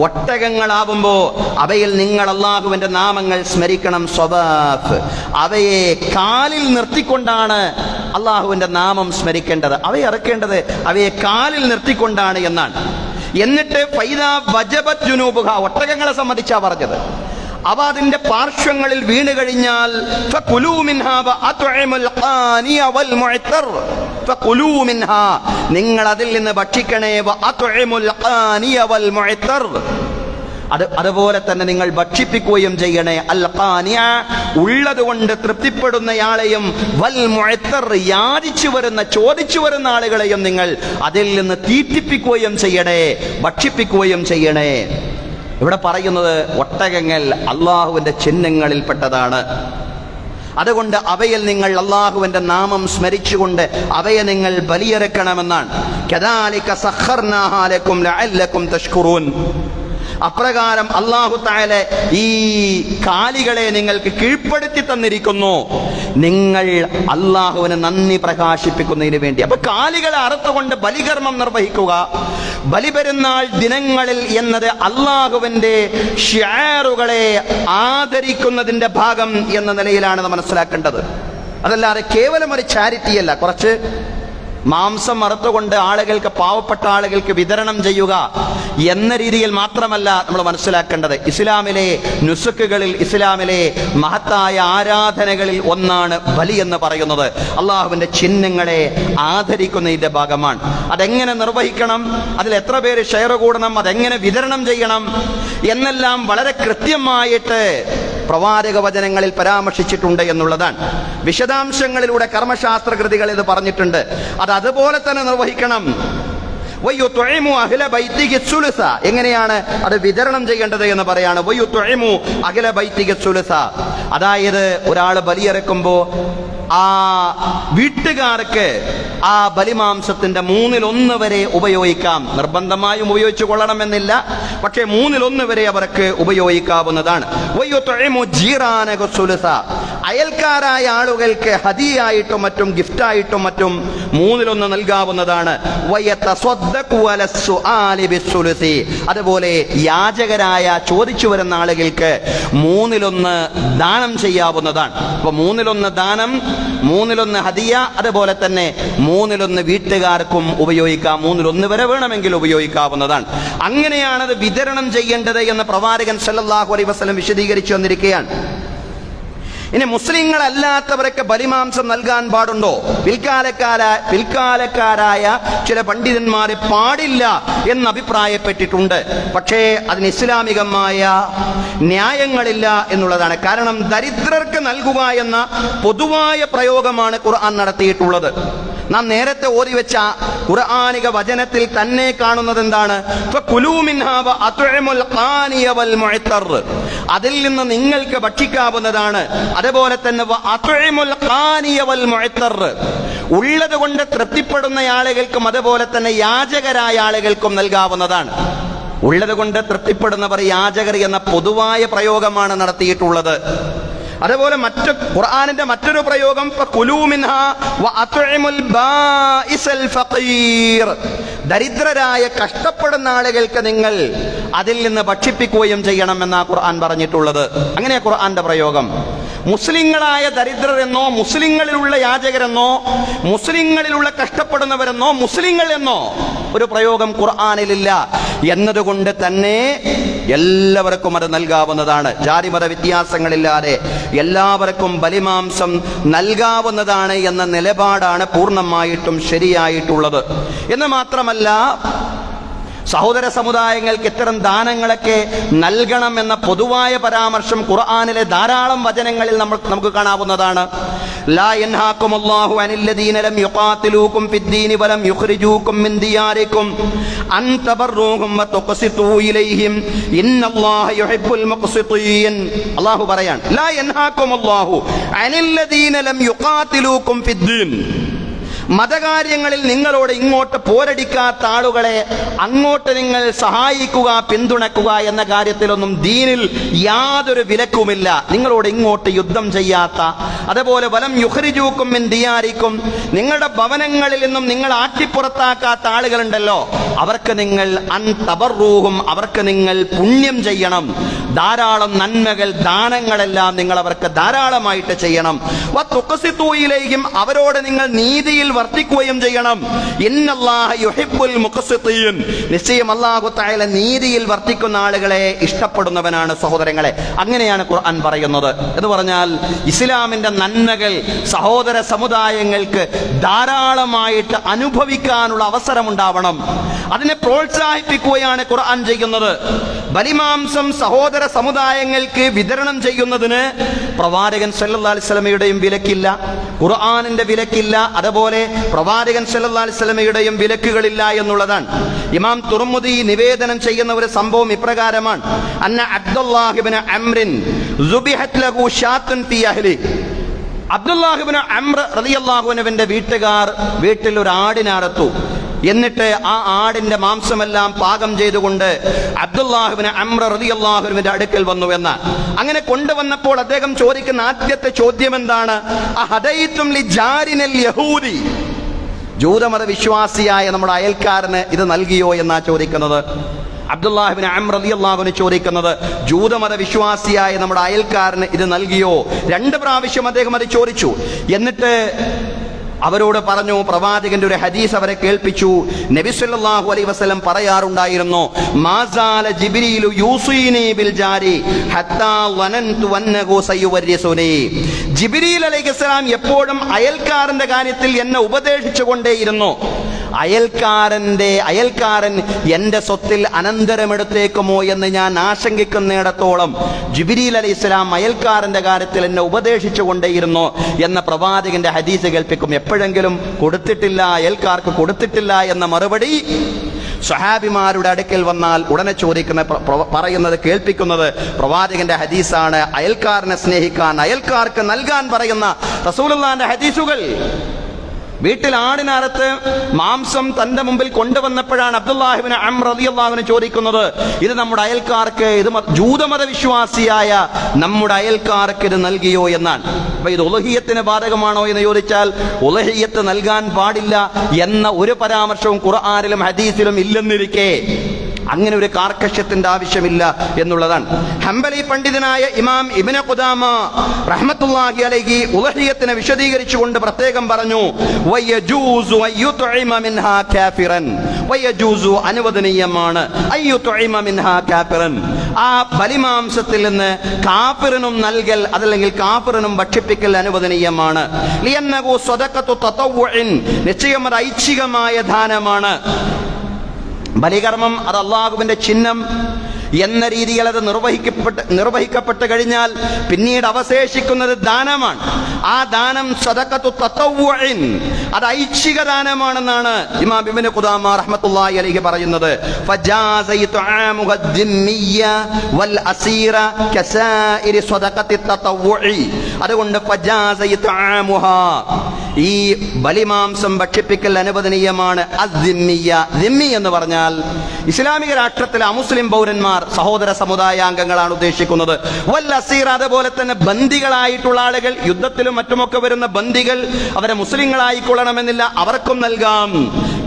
Speaker 1: ഒട്ടകങ്ങളാവുമ്പോ അവയിൽ നിങ്ങൾ അള്ളാഹുവിന്റെ നാമങ്ങൾ സ്മരിക്കണം. സ്വവാഫ്, അവയെ കാലിൽ നിർത്തിക്കൊണ്ടാണ് അള്ളാഹുവിന്റെ നാമം സ്മരിക്കേണ്ടത്. അവയെ ഇറക്കേണ്ടത് അവയെ കാലിൽ നിർത്തിക്കൊണ്ടാണ് എന്നാണ്. എന്നിട്ട് ഫൈദാ വജബത് ജുനൂബുഹ, ഒട്ടകങ്ങളെ സംബന്ധിച്ചാ പറഞ്ഞത്. അവ അതിന്റെ പാർശ്വങ്ങളിൽ വീണ് കഴിഞ്ഞാൽ ഫകുലൂ മിൻഹാ വഅത്ഇമുൽ ഖാനിയ വൽ മുഅ്തർ, ഫകുലൂ മിൻഹാ, നിങ്ങൾ അതിൽ നിന്ന് ഭക്ഷിക്കണേ. വഅത്ഇമുൽ ഖാനിയ വൽ മുഅ്തർ, അതുപോലെ തന്നെ നിങ്ങൾ ഭക്ഷിപ്പിക്കുകയും ചെയ്യണേ. അൽ ഖാനിയ, ഉള്ളതുകൊണ്ട് തൃപ്തിപ്പെടുന്നയാളെയും, വൽ മുഅ്തർ, യാചിച്ചു വരുന്ന, ചോദിച്ചു വരുന്ന ആളുകളെയും നിങ്ങൾ അതിൽ നിന്ന് തീറ്റിപ്പിക്കുകയും ചെയ്യണേ, ഭക്ഷിപ്പിക്കുകയും ചെയ്യണേ. ഇവിടെ പറയുന്നത് ഒട്ടകങ്ങൾ അള്ളാഹുവിന്റെ ചിഹ്നങ്ങളിൽപ്പെട്ടതാണ്. അതുകൊണ്ട് അവയിൽ നിങ്ങൾ അള്ളാഹുവിന്റെ നാമം സ്മരിച്ചുകൊണ്ട് അവയെ നിങ്ങൾ ബലിയറക്കണമെന്നാണ്. കദാലിക സഖർനാഹാ ലക്കും ലഅല്ലക്കും തഷ്കുറൂൻ. അപ്രകാരം അല്ലാഹു തആല ഈ കാലികളെ നിങ്ങൾക്ക് കീഴ്പ്പെടുത്തി തന്നിരിക്കുന്നു, നിങ്ങൾ അള്ളാഹുവിന് നന്ദി പ്രകാശിപ്പിക്കുന്നതിന് വേണ്ടി. അപ്പൊ കാലികളെ അറുത്തുകൊണ്ട് ബലികർമ്മം നിർവഹിക്കുക ബലിപെരുന്നാൾ ദിനങ്ങളിൽ എന്നത് അള്ളാഹുവിന്റെ ഷിആറുകളെ ആദരിക്കുന്നതിന്റെ ഭാഗം എന്ന നിലയിലാണ് മനസ്സിലാക്കേണ്ടത്. അതല്ലാതെ കേവലം ഒരു ചാരിറ്റി അല്ല. കുറച്ച് മാംസം അറുത്തുകൊണ്ട് ആളുകൾക്ക്, പാവപ്പെട്ട ആളുകൾക്ക് വിതരണം ചെയ്യുക എന്ന രീതിയിൽ മാത്രമല്ല നമ്മൾ മനസ്സിലാക്കേണ്ടത്. ഇസ്ലാമിലെ നുസുക്കുകളിൽ, ഇസ്ലാമിലെ മഹത്തായ ആരാധനകളിൽ ഒന്നാണ് ബലി എന്ന് പറയുന്നത്. അള്ളാഹുവിന്റെ ചിഹ്നങ്ങളെ ആദരിക്കുന്നതിന്റെ ഭാഗമാണ്. അതെങ്ങനെ നിർവഹിക്കണം, അതിൽ എത്ര പേര് ഷെയർ കൂടണം, അതെങ്ങനെ വിതരണം ചെയ്യണം എന്നെല്ലാം വളരെ കൃത്യമായിട്ട് പ്രവാചക വചനങ്ങളിൽ പരാമർശിച്ചിട്ടുണ്ട് എന്നുള്ളതാണ്. വിശദാംശങ്ങളിലൂടെ കർമ്മശാസ്ത്ര കൃതികൾ ഇത് പറഞ്ഞിട്ടുണ്ട്. അത് അതുപോലെ തന്നെ നിർവഹിക്കണം. എങ്ങനെയാണ് അത് വിതരണം ചെയ്യേണ്ടത് എന്ന് പറയാണ്. അതായത് ഒരാൾ ബലിയിറക്കുമ്പോ ആ വീട്ടുകാർക്ക് ആ ബലിമാംസത്തിന്റെ 1/3 വരെ ഉപയോഗിക്കാം. നിർബന്ധമായും ഉപയോഗിച്ചു കൊള്ളണമെന്നില്ല, പക്ഷേ 1/3 വരെ അവർക്ക് ഉപയോഗിക്കാവുന്നതാണ്. അയൽക്കാരായ ആളുകൾക്ക് ഹദിയായിട്ടും മറ്റും ഗിഫ്റ്റായിട്ടും മറ്റും 1/3 നൽകാവുന്നതാണ്. അതുപോലെ യാചകരായ ചോദിച്ചു വരുന്ന ആളുകൾക്ക് 1/3 ദാനം ചെയ്യാവുന്നതാണ്. അപ്പൊ 1/3 ദാനം, 1/3 ഹദിയ, അതുപോലെ തന്നെ 1/3 വീട്ടുകാർക്കും ഉപയോഗിക്കാം. 1/3 വരെ വേണമെങ്കിൽ ഉപയോഗിക്കാവുന്നതാണ്. അങ്ങനെയാണത് വിതരണം ചെയ്യേണ്ടത് എന്ന് പ്രവാചകൻ സല്ലല്ലാഹു അലൈഹി വസല്ലം വിശദീകരിച്ചു വന്നിരിക്കുകയാണ്. ഇനി മുസ്ലിങ്ങളല്ലാത്തവർക്ക് ബലിമാംസം നൽകാൻ പാടുണ്ടോ? പിൽക്കാലക്കാരായ ചില പണ്ഡിതന്മാരെ പാടില്ല എന്ന് അഭിപ്രായപ്പെട്ടിട്ടുണ്ട്. പക്ഷേ അതിന് ഇസ്ലാമികമായ ന്യായങ്ങളില്ല എന്നുള്ളതാണ്. കാരണം ദരിദ്രർക്ക് നൽകുക എന്ന പൊതുവായ പ്രയോഗമാണ് ഖുർആൻ നടത്തിയിട്ടുള്ളത്. നാം നേരത്തെ ഓതി വെച്ച ഖുർആനിക വചനത്തിൽ തന്നെ കാണുന്നത് എന്താണ്? അതിൽ നിന്ന് നിങ്ങൾക്ക് ഭക്ഷിക്കാവുന്നതാണ്. അതുപോലെ തന്നെ ഉള്ളത് കൊണ്ട് തൃപ്തിപ്പെടുന്ന ആളുകൾക്കും അതുപോലെ തന്നെ യാചകരായ ആളുകൾക്കും നൽകാവുന്നതാണ്. ഉള്ളത് കൊണ്ട് തൃപ്തിപ്പെടുന്നവർ യാചകർ എന്ന പൊതുവായ പ്രയോഗമാണ് നടത്തിയിട്ടുള്ളത്. അതുപോലെ ഖുർആനിന്റെ മറ്റൊരു പ്രയോഗം ദരിദ്രരായ കഷ്ടപ്പെടുന്ന ആളുകൾക്ക് നിങ്ങൾ അതിൽ നിന്ന് ഭക്ഷിപ്പിക്കുകയും ചെയ്യണമെന്നാ ഖുർആൻ പറഞ്ഞിട്ടുള്ളത്. അങ്ങനെയാ ഖുർആന്റെ പ്രയോഗം. മുസ്ലിങ്ങളായ ദരിദ്രരെന്നോ, മുസ്ലിങ്ങളിലുള്ള യാചകരെന്നോ, മുസ്ലിങ്ങളിലുള്ള കഷ്ടപ്പെടുന്നവരെന്നോ, മുസ്ലിങ്ങൾ എന്നോ ഒരു പ്രയോഗം ഖുർആനിലില്ല. എന്നതുകൊണ്ട് തന്നെ എല്ലാവർക്കും അത് നൽകാവുന്നതാണ്. ജാതിമത വ്യത്യാസങ്ങളില്ലാതെ എല്ലാവർക്കും ബലിമാംസം നൽകാവുന്നതാണ് എന്ന നിലപാടാണ് പൂർണ്ണമായിട്ടും ശരിയായിട്ടുള്ളത്. എന്ന് മാത്രമല്ല, സഹോദര സമുദായങ്ങൾക്ക് ഇത്തരം ദാനങ്ങളൊക്കെ നൽകണം എന്ന പൊതുവായ പരാമർശം ഖുർആനിലെ ധാരാളം വചനങ്ങളിൽ നമുക്ക് കാണാവുന്നതാണ്. ലാ യൻഹാകുമുല്ലാഹു അനില്ലദീന ലം യുഖാതിലൂകും ഫിദ്ദീനി വലം യുഖ്രിജൂകും മിൻ ദിയാരികും അൻ തബറൂഹും വതുഖ്സിതൂ ഇലൈഹിം ഇന്നല്ലാഹ യുഹിബ്ബുൽ മുഖ്സിതീൻ. അല്ലാഹു പറയാൻ, ലാ യൻഹാകുമുല്ലാഹു അനില്ലദീന ലം യുഖാതിലൂകും ഫിദ്ദീൻ. മതകാര്യങ്ങളിൽ നിങ്ങളോട് ഇങ്ങോട്ട് പോരടിക്കാത്ത ആളുകളെ അങ്ങോട്ട് നിങ്ങൾ സഹായിക്കുക, പിന്തുണക്കുക എന്ന കാര്യത്തിലൊന്നും ദീനിൽ യാതൊരു വിലക്കുമില്ല. നിങ്ങളോട് ഇങ്ങോട്ട് യുദ്ധം ചെയ്യാത്ത, അതുപോലെ വലം യുഖ്രിജൂകും മിൻ ദിയാരിക്കും, നിങ്ങളുടെ ഭവനങ്ങളിൽ നിന്നും നിങ്ങൾ ആട്ടിപ്പുറത്താക്കാത്ത ആളുകളുണ്ടല്ലോ, അവർക്ക് നിങ്ങൾ അൻ തബറൂഹും, അവർക്ക് നിങ്ങൾ പുണ്യം ചെയ്യണം. ധാരാളം നന്മകൾ, ദാനങ്ങളെല്ലാം നിങ്ങൾ അവർക്ക് ധാരാളമായിട്ട് ചെയ്യണം. വതുഖ്സിതൂ ഇലൈഹിം, അവരോട് നിങ്ങൾ നീതിയിൽ വർത്തിക്കുകയും ചെയ്യണം. ഇന്നല്ലാഹ യുഹിബ്ബുൽ മുഖ്സിതീൻ, നിശ്ചയം അല്ലാഹു തആല നീതിയിൽ വർത്തിക്കുന്ന ആളുകളെ ഇഷ്ടപ്പെടുന്നവനാണ്. സഹോദരങ്ങളെ, അങ്ങനെയാണ് ഖുർആൻ പറയുന്നത്. എന്ന് പറഞ്ഞാൽ ഇസ്ലാമിന്റെ നന്മകൾ സഹോദര സമുദായങ്ങൾക്ക് ധാരാളമായിട്ട് അനുഭവിക്കാനുള്ള അവസരമുണ്ടാവണം. അതിനെ പ്രോത്സാഹിപ്പിക്കുകയാണ് ഖുർആൻ ചെയ്യുന്നത്. ബലിമാംസം സഹോദര സമുദായങ്ങൾക്ക് വിതരണം ചെയ്യുന്നതിന് പ്രവാചകൻ സല്ലല്ലാഹു അലൈഹി വസല്ലമയുടെയും വിലക്കില്ല, ഖുർആനിന്റെ വിലക്കില്ല, അതുപോലെ പ്രവാചകൻ സല്ലല്ലാഹു അലൈഹി വസല്ലമയുടെയും വിലക്കുകളില്ല എന്നുള്ളതാണ്. ഇമാം തുർമുദി നിവേദനം ചെയ്യുന്ന ഒരു സംഭവം ഇപ്രകാരമാണ്. അന്ന അബ്ദുല്ലാഹ് ഇബ്നു അംറിൻ സുബിഹത് ലഹു ഷാത്തുൻ ഫീ അഹ്ലി. അബ്ദുല്ലാഹ് ഇബ്നു അംർ റളിയല്ലാഹു അൻഹുവിന്റെ വീട്ടുകാർ വീട്ടിൽ ഒരു ആടിനെ അറുത്തു. എന്നിട്ട് ആ ആടിന്റെ മാംസമെല്ലാം പാകം ചെയ്തുകൊണ്ട് അബ്ദുല്ലാഹിബ്നു അംർ റളിയല്ലാഹു അൻഹുവിന്റെ അടുക്കൽ വന്നു എന്ന്. അങ്ങനെ കൊണ്ടുവന്നപ്പോൾ അദ്ദേഹം ചോദിക്കുന്ന ആദ്യത്തെ ചോദ്യം എന്താണ്? അഹദൈതും ലിജാരിനൽ യഹൂദി, ജൂതമത വിശ്വാസിയായ നമ്മുടെ അയൽക്കാരന് ഇത് നൽകിയോ എന്നാ ചോദിക്കുന്നത്. അബ്ദുല്ലാഹിബ്നു അംർ റളിയല്ലാഹു അൻഹു ചോദിക്കുന്നത് ജൂതമത വിശ്വാസിയായ നമ്മുടെ അയൽക്കാരന് ഇത് നൽകിയോ? 2 പ്രാവശ്യം അദ്ദേഹം അത് ചോദിച്ചു. എന്നിട്ട് അവരോട് പറഞ്ഞു, പ്രവാചകന്റെ ഒരു ഹദീസ് അവരെ കേൾപ്പിച്ചു. നബി സല്ലല്ലാഹു അലൈഹി വസല്ലം പറയാറുണ്ടായിരുന്നു, മാസാല ജിബ്രീലു യൂസീനി ബിൽ ജാരി ഹത്താ വനന്തു അന്നഹു സയുവരിസുനി. ജിബ്രീൽ അലൈഹിസ്സലാം എപ്പോഴും അയൽക്കാരന്റെ കാര്യത്തിൽ എന്നെ ഉപദേശിച്ചുകൊണ്ടേയിരുന്നു. അയൽക്കാരൻ എന്റെ സ്വത്തിൽ അനന്തരമെടുത്തേക്കുമോ എന്ന് ഞാൻ ആശങ്കിക്കുന്നിടത്തോളം ജിബ്രീൽ അലൈഹിസ്സലാം അയൽക്കാരന്റെ കാര്യത്തിൽ എന്നെ ഉപദേശിച്ചുകൊണ്ടേയിരുന്നു എന്ന പ്രവാചകന്റെ ഹദീസ് കേൾപ്പിക്കും. എപ്പോഴെങ്കിലും കൊടുത്തിട്ടില്ല, അയൽക്കാർക്ക് കൊടുത്തിട്ടില്ല എന്ന മറുപടി സ്വഹാബിമാരുടെ അടുക്കൽ വന്നാൽ ഉടനെ പറയുന്നത് കേൾപ്പിക്കുന്നത് പ്രവാചകന്റെ ഹദീസാണ്. അയൽക്കാരനെ സ്നേഹിക്കാൻ, അയൽക്കാർക്ക് നൽകാൻ പറയുന്ന റസൂലുള്ളാഹിന്റെ ഹദീസുകൾ. വീട്ടിൽ ആടിനറുത്ത് മാംസം തന്റെ മുമ്പിൽ കൊണ്ടുവന്നപ്പോഴാണ് അബ്ദുല്ലാഹിബ്നു അംർ റളിയല്ലാഹു അൻഹു ചോദിക്കുന്നത്, ഇത് നമ്മുടെ അയൽക്കാർക്ക്, ഇത് ജൂതമത വിശ്വാസിയായ നമ്മുടെ അയൽക്കാർക്ക് ഇത് നൽകിയോ എന്നാണ്. അപ്പൊ ഇത് ഉലഹിയത്തിന് ബാധകമാണോ എന്ന് ചോദിച്ചാൽ ഉലഹിയത്ത് നൽകാൻ പാടില്ല എന്ന ഒരു പരാമർശവും ഖുർആനിലും ഹദീസിലും ഇല്ലെന്നിരിക്കെ അങ്ങനെ ഒരു കാർക്കശ്യത്തിന്റെ ആവശ്യമില്ല എന്നുള്ളതാണ്. ഹംബലി പണ്ഡിതനായ ഇമാം ഇബ്നു ഖുദാമ റഹ്മത്തുള്ളാഹി അലൈഹി ഉലഹിയത്തിനെ വിശദീകരിച്ചുകൊണ്ട് പ്രത്യേകം പറഞ്ഞു, വയജൂസു അയ്യുത്ഇമ മിൻഹാ കാഫിറൻ. വയജൂസു അനുവദനീയമാണ്, അയ്യുത്ഇമ മിൻഹാ കാഫിറൻ, ആ ബലിമാംസത്തിൽ നിന്ന് കാഫിറിനും നൽകൽ, അതല്ലെങ്കിൽ കാഫിറിനും ഭക്ഷിപ്പിക്കൽ അനുവദനീയമാണ്. ലിയന്നഹു സദഖത്തു തതവ്വുഇൻ, നിശ്ചയം അത് ഐച്ഛികമായ ദാനമാണ്. ബലികർമ്മം അത് അള്ളാഹുവിന്റെ ചിഹ്നം എന്ന രീതിയിൽ അത് നിർവഹിക്കപ്പെട്ട് കഴിഞ്ഞാൽ പിന്നീട് അവശേഷിക്കുന്നത് ദാനമാണ്. ആ ദാനം സദഖത്തു തതവ്വുഇൻ, അത് ഐച്ഛിക ദാനമാണെന്നാണ് ഇമാം ഇബ്നു ഖുദാമ റഹ്മത്തുള്ളാഹി അലൈഹി പറയുന്നത്. ഫജാസ ഇത്ആമുഹ ദിമ്മിയ്യ വൽ അസീറ കസായിരി സദഖത്തി തതവ്വുഇ. അതുകൊണ്ട് ഫജാസ ഇത്ആമുഹ, ഈ ബലിമാംസം ഭക്ഷിപ്പിക്കൽ അനുവദനീയമാണ്. അദ്ദിമ്മിയ്യ, ദിമ്മി എന്ന് പറഞ്ഞാൽ ഇസ്ലാമിക രാഷ്ട്രത്തിലെ അമുസ്ലിം പൗരന്മാർ, സഹോദര സമുദായാംഗങ്ങളാണ് ഉദ്ദേശിക്കുന്നത്. വൽ അസീർ, അതുപോലെ തന്നെ ബന്ദികളായിട്ടുള്ള ആളുകൾ, യുദ്ധത്തിലും മറ്റുമൊക്കെ വരുന്ന ബന്ദികൾ, അവരെ മുസ്ലിങ്ങളായിക്കൊള്ളണമെന്നില്ല, അവർക്കും നൽകാം.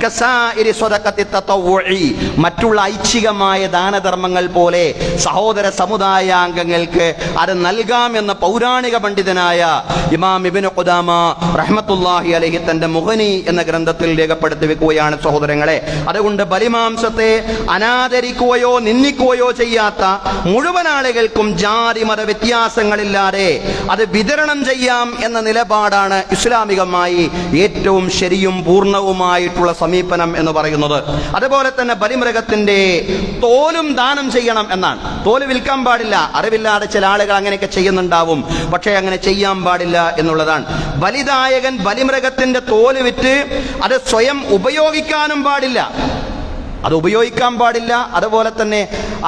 Speaker 1: കസായിരി സ്വദഖത്തി തതവ്വുഇ, മറ്റുള്ള ഐച്ഛികമായ ദാനധർമ്മങ്ങൾ പോലെ സഹോദര സമുദായാംഗങ്ങൾക്ക് അത് നൽകാമെന്ന പൗരാണിക പണ്ഡിതനായ ഇമാം ഇബ്നു ഖുദാമ റഹ്മത്തുള്ളാഹി അലൈഹി തന്റെ മുഗ്നി എന്ന ഗ്രന്ഥത്തിൽ രേഖപ്പെടുത്തി വെക്കുകയാണ് സഹോദരങ്ങളെ. അതുകൊണ്ട് ബലിമാംസത്തെ അനാദരിക്കുകയോ നിന്ദിക്കുകയോ ചെയ്യാത്ത മുഴുവൻ ആളുകൾക്കും ജാതി മത വ്യത്യാസങ്ങളില്ലാതെ അത് വിതരണം ചെയ്യാം എന്ന നിലപാടാണ് ഇസ്ലാമികമായി ഏറ്റവും ശരിയും പൂർണ്ണവുമായിട്ടുള്ള സമീപനം എന്ന് പറയുന്നത്. അതുപോലെ തന്നെ ബലിമൃഗത്തിന്റെ തോലും ദാനം ചെയ്യണം എന്നാണ്. തോല് വിൽക്കാൻ പാടില്ല. അറിവില്ലാതെ ചില ആളുകൾ അങ്ങനെയൊക്കെ ചെയ്യുന്നുണ്ടാവും, പക്ഷേ അങ്ങനെ ചെയ്യാൻ പാടില്ല എന്നുള്ളതാണ്. ബലിദായകൻ ബലിമൃഗത്തിന്റെ തോല് വിറ്റ് അത് സ്വയം ഉപയോഗിക്കാനും പാടില്ല, അത് ഉപയോഗിക്കാൻ പാടില്ല. അതുപോലെ തന്നെ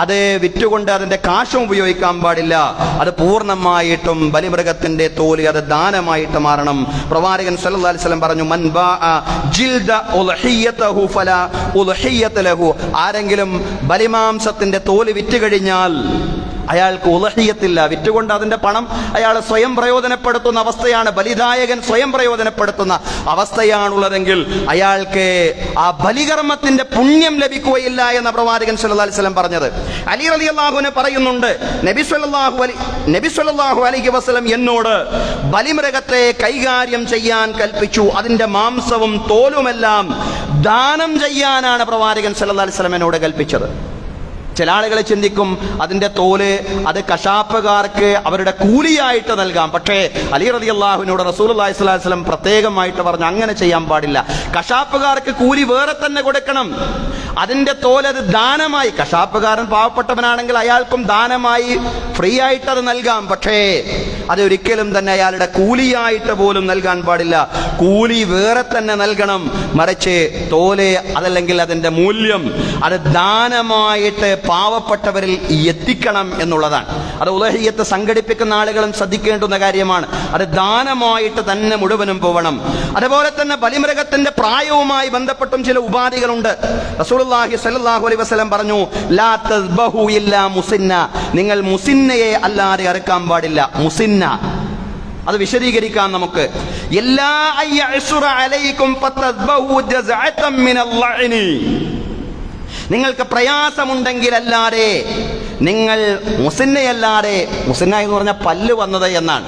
Speaker 1: അത് വിറ്റുകൊണ്ട് അതിന്റെ കാശും ഉപയോഗിക്കാൻ പാടില്ല. അത് പൂർണ്ണമായിട്ടും ബലിമൃഗത്തിന്റെ തോല് അത് ദാനമായിട്ട് മാറണം. പ്രവാചകൻ സല്ലല്ലാഹു അലൈഹി വസല്ലം പറഞ്ഞു, മൻ ബാഅ ജിൽദ ഉൽഹിയതഹു ഫലാ ഉൽഹിയത ലഹു. ആരെങ്കിലും ബലിമാംസത്തിന്റെ തോല് വിറ്റ് കഴിഞ്ഞാൽ അയാൾക്ക് ഉലഹിയത്തില്ല. വിറ്റുകൊണ്ട് അതിന്റെ പണം അയാൾ സ്വയം പ്രയോജനപ്പെടുത്തുന്ന അവസ്ഥയാണ്, ബലിദായകൻ സ്വയം പ്രയോജനപ്പെടുത്തുന്ന അവസ്ഥയാണുള്ളതെങ്കിൽ അയാൾക്ക് ആ ബലികർമ്മത്തിന്റെ പുണ്യം ലഭിക്കുകയില്ല എന്ന പ്രവാചകൻ സല്ലല്ലാഹു അലൈഹി വസല്ലം പറഞ്ഞത്. അലി റളിയല്ലാഹു അൻഹു പറയുന്നുണ്ട്, നബി സല്ലല്ലാഹു അലൈഹി വസല്ലം എന്നോട് ബലിമൃഗത്തെ കൈകാര്യം ചെയ്യാൻ കൽപ്പിച്ചു. അതിന്റെ മാംസവും തോലുമെല്ലാം ദാനം ചെയ്യാനാണ് പ്രവാചകൻ സല്ലല്ലാഹു അലൈഹി വസല്ലം എന്നോട് കൽപ്പിച്ചത്. ചില ആളുകൾ ചിന്തിക്കും അതിന്റെ തോല് അത് കശാപ്പുകാർക്ക് അവരുടെ കൂലിയായിട്ട് നൽകാം. പക്ഷേ അലി റളിയല്ലാഹു അൻഹുവിനോട് റസൂലുള്ളാഹി സ്വല്ലല്ലാഹു അലൈഹി വസല്ലം പ്രത്യേകമായിട്ട് പറഞ്ഞു, അങ്ങനെ ചെയ്യാൻ പാടില്ല. കശാപ്പുകാർക്ക് കൂലി വേറെ തന്നെ കൊടുക്കണം. അതിന്റെ തോല് അത് ദാനമായി, കശാപ്പുകാരൻ പാവപ്പെട്ടവനാണെങ്കിൽ അയാൾക്കും ദാനമായി ഫ്രീ ആയിട്ട് അത് നൽകാം. പക്ഷേ അത് ഒരിക്കലും തന്നെ അയാളുടെ കൂലിയായിട്ട് പോലും നൽകാൻ പാടില്ല. കൂലി വേറെ തന്നെ നൽകണം. മറിച്ച് തോല് അതല്ലെങ്കിൽ അതിന്റെ മൂല്യം അത് ദാനമായിട്ട് പാവപ്പെട്ടവരിൽ എത്തിക്കണം എന്നുള്ളതാണ്. അത് ഉലഹിയത്ത് സംഘടിപ്പിക്കുന്ന ആളുകളും ശ്രദ്ധിക്കേണ്ടുന്ന കാര്യമാണ്. അത് ദാനമായിട്ട് തന്നെ മുഴുവനും പോകണം. അതുപോലെ തന്നെ ബലിമൃഗത്തിന്റെ പ്രായവുമായി ബന്ധപ്പെട്ടും ചില ഉപാധികളുണ്ട്. റസൂലുള്ളാഹി സ്വല്ലല്ലാഹു അലൈഹി വസല്ലം പറഞ്ഞു, ലാ തസ്ബഹു ഇല്ലാ മുസിന്ന, നിങ്ങൾ മുസിന്നയെ അല്ലാതെ അറുക്കാൻ പാടില്ല. മുസിന്ന അത് വിശദീകരിക്കാം നമുക്ക്. എല്ലാ അയ്യഅ്സുറ അലൈക്കും ഫതസ്ബഹു ജസ്അതൻ മിനൽ ലഅനി, നിങ്ങൾക്ക് പ്രയാസമുണ്ടെങ്കിൽ അല്ലാതെ നിങ്ങൾ മുസിന്നയല്ലാതെ, മുസിന്ന എന്ന് പറഞ്ഞാൽ പല്ല് വന്നത് എന്നാണ്,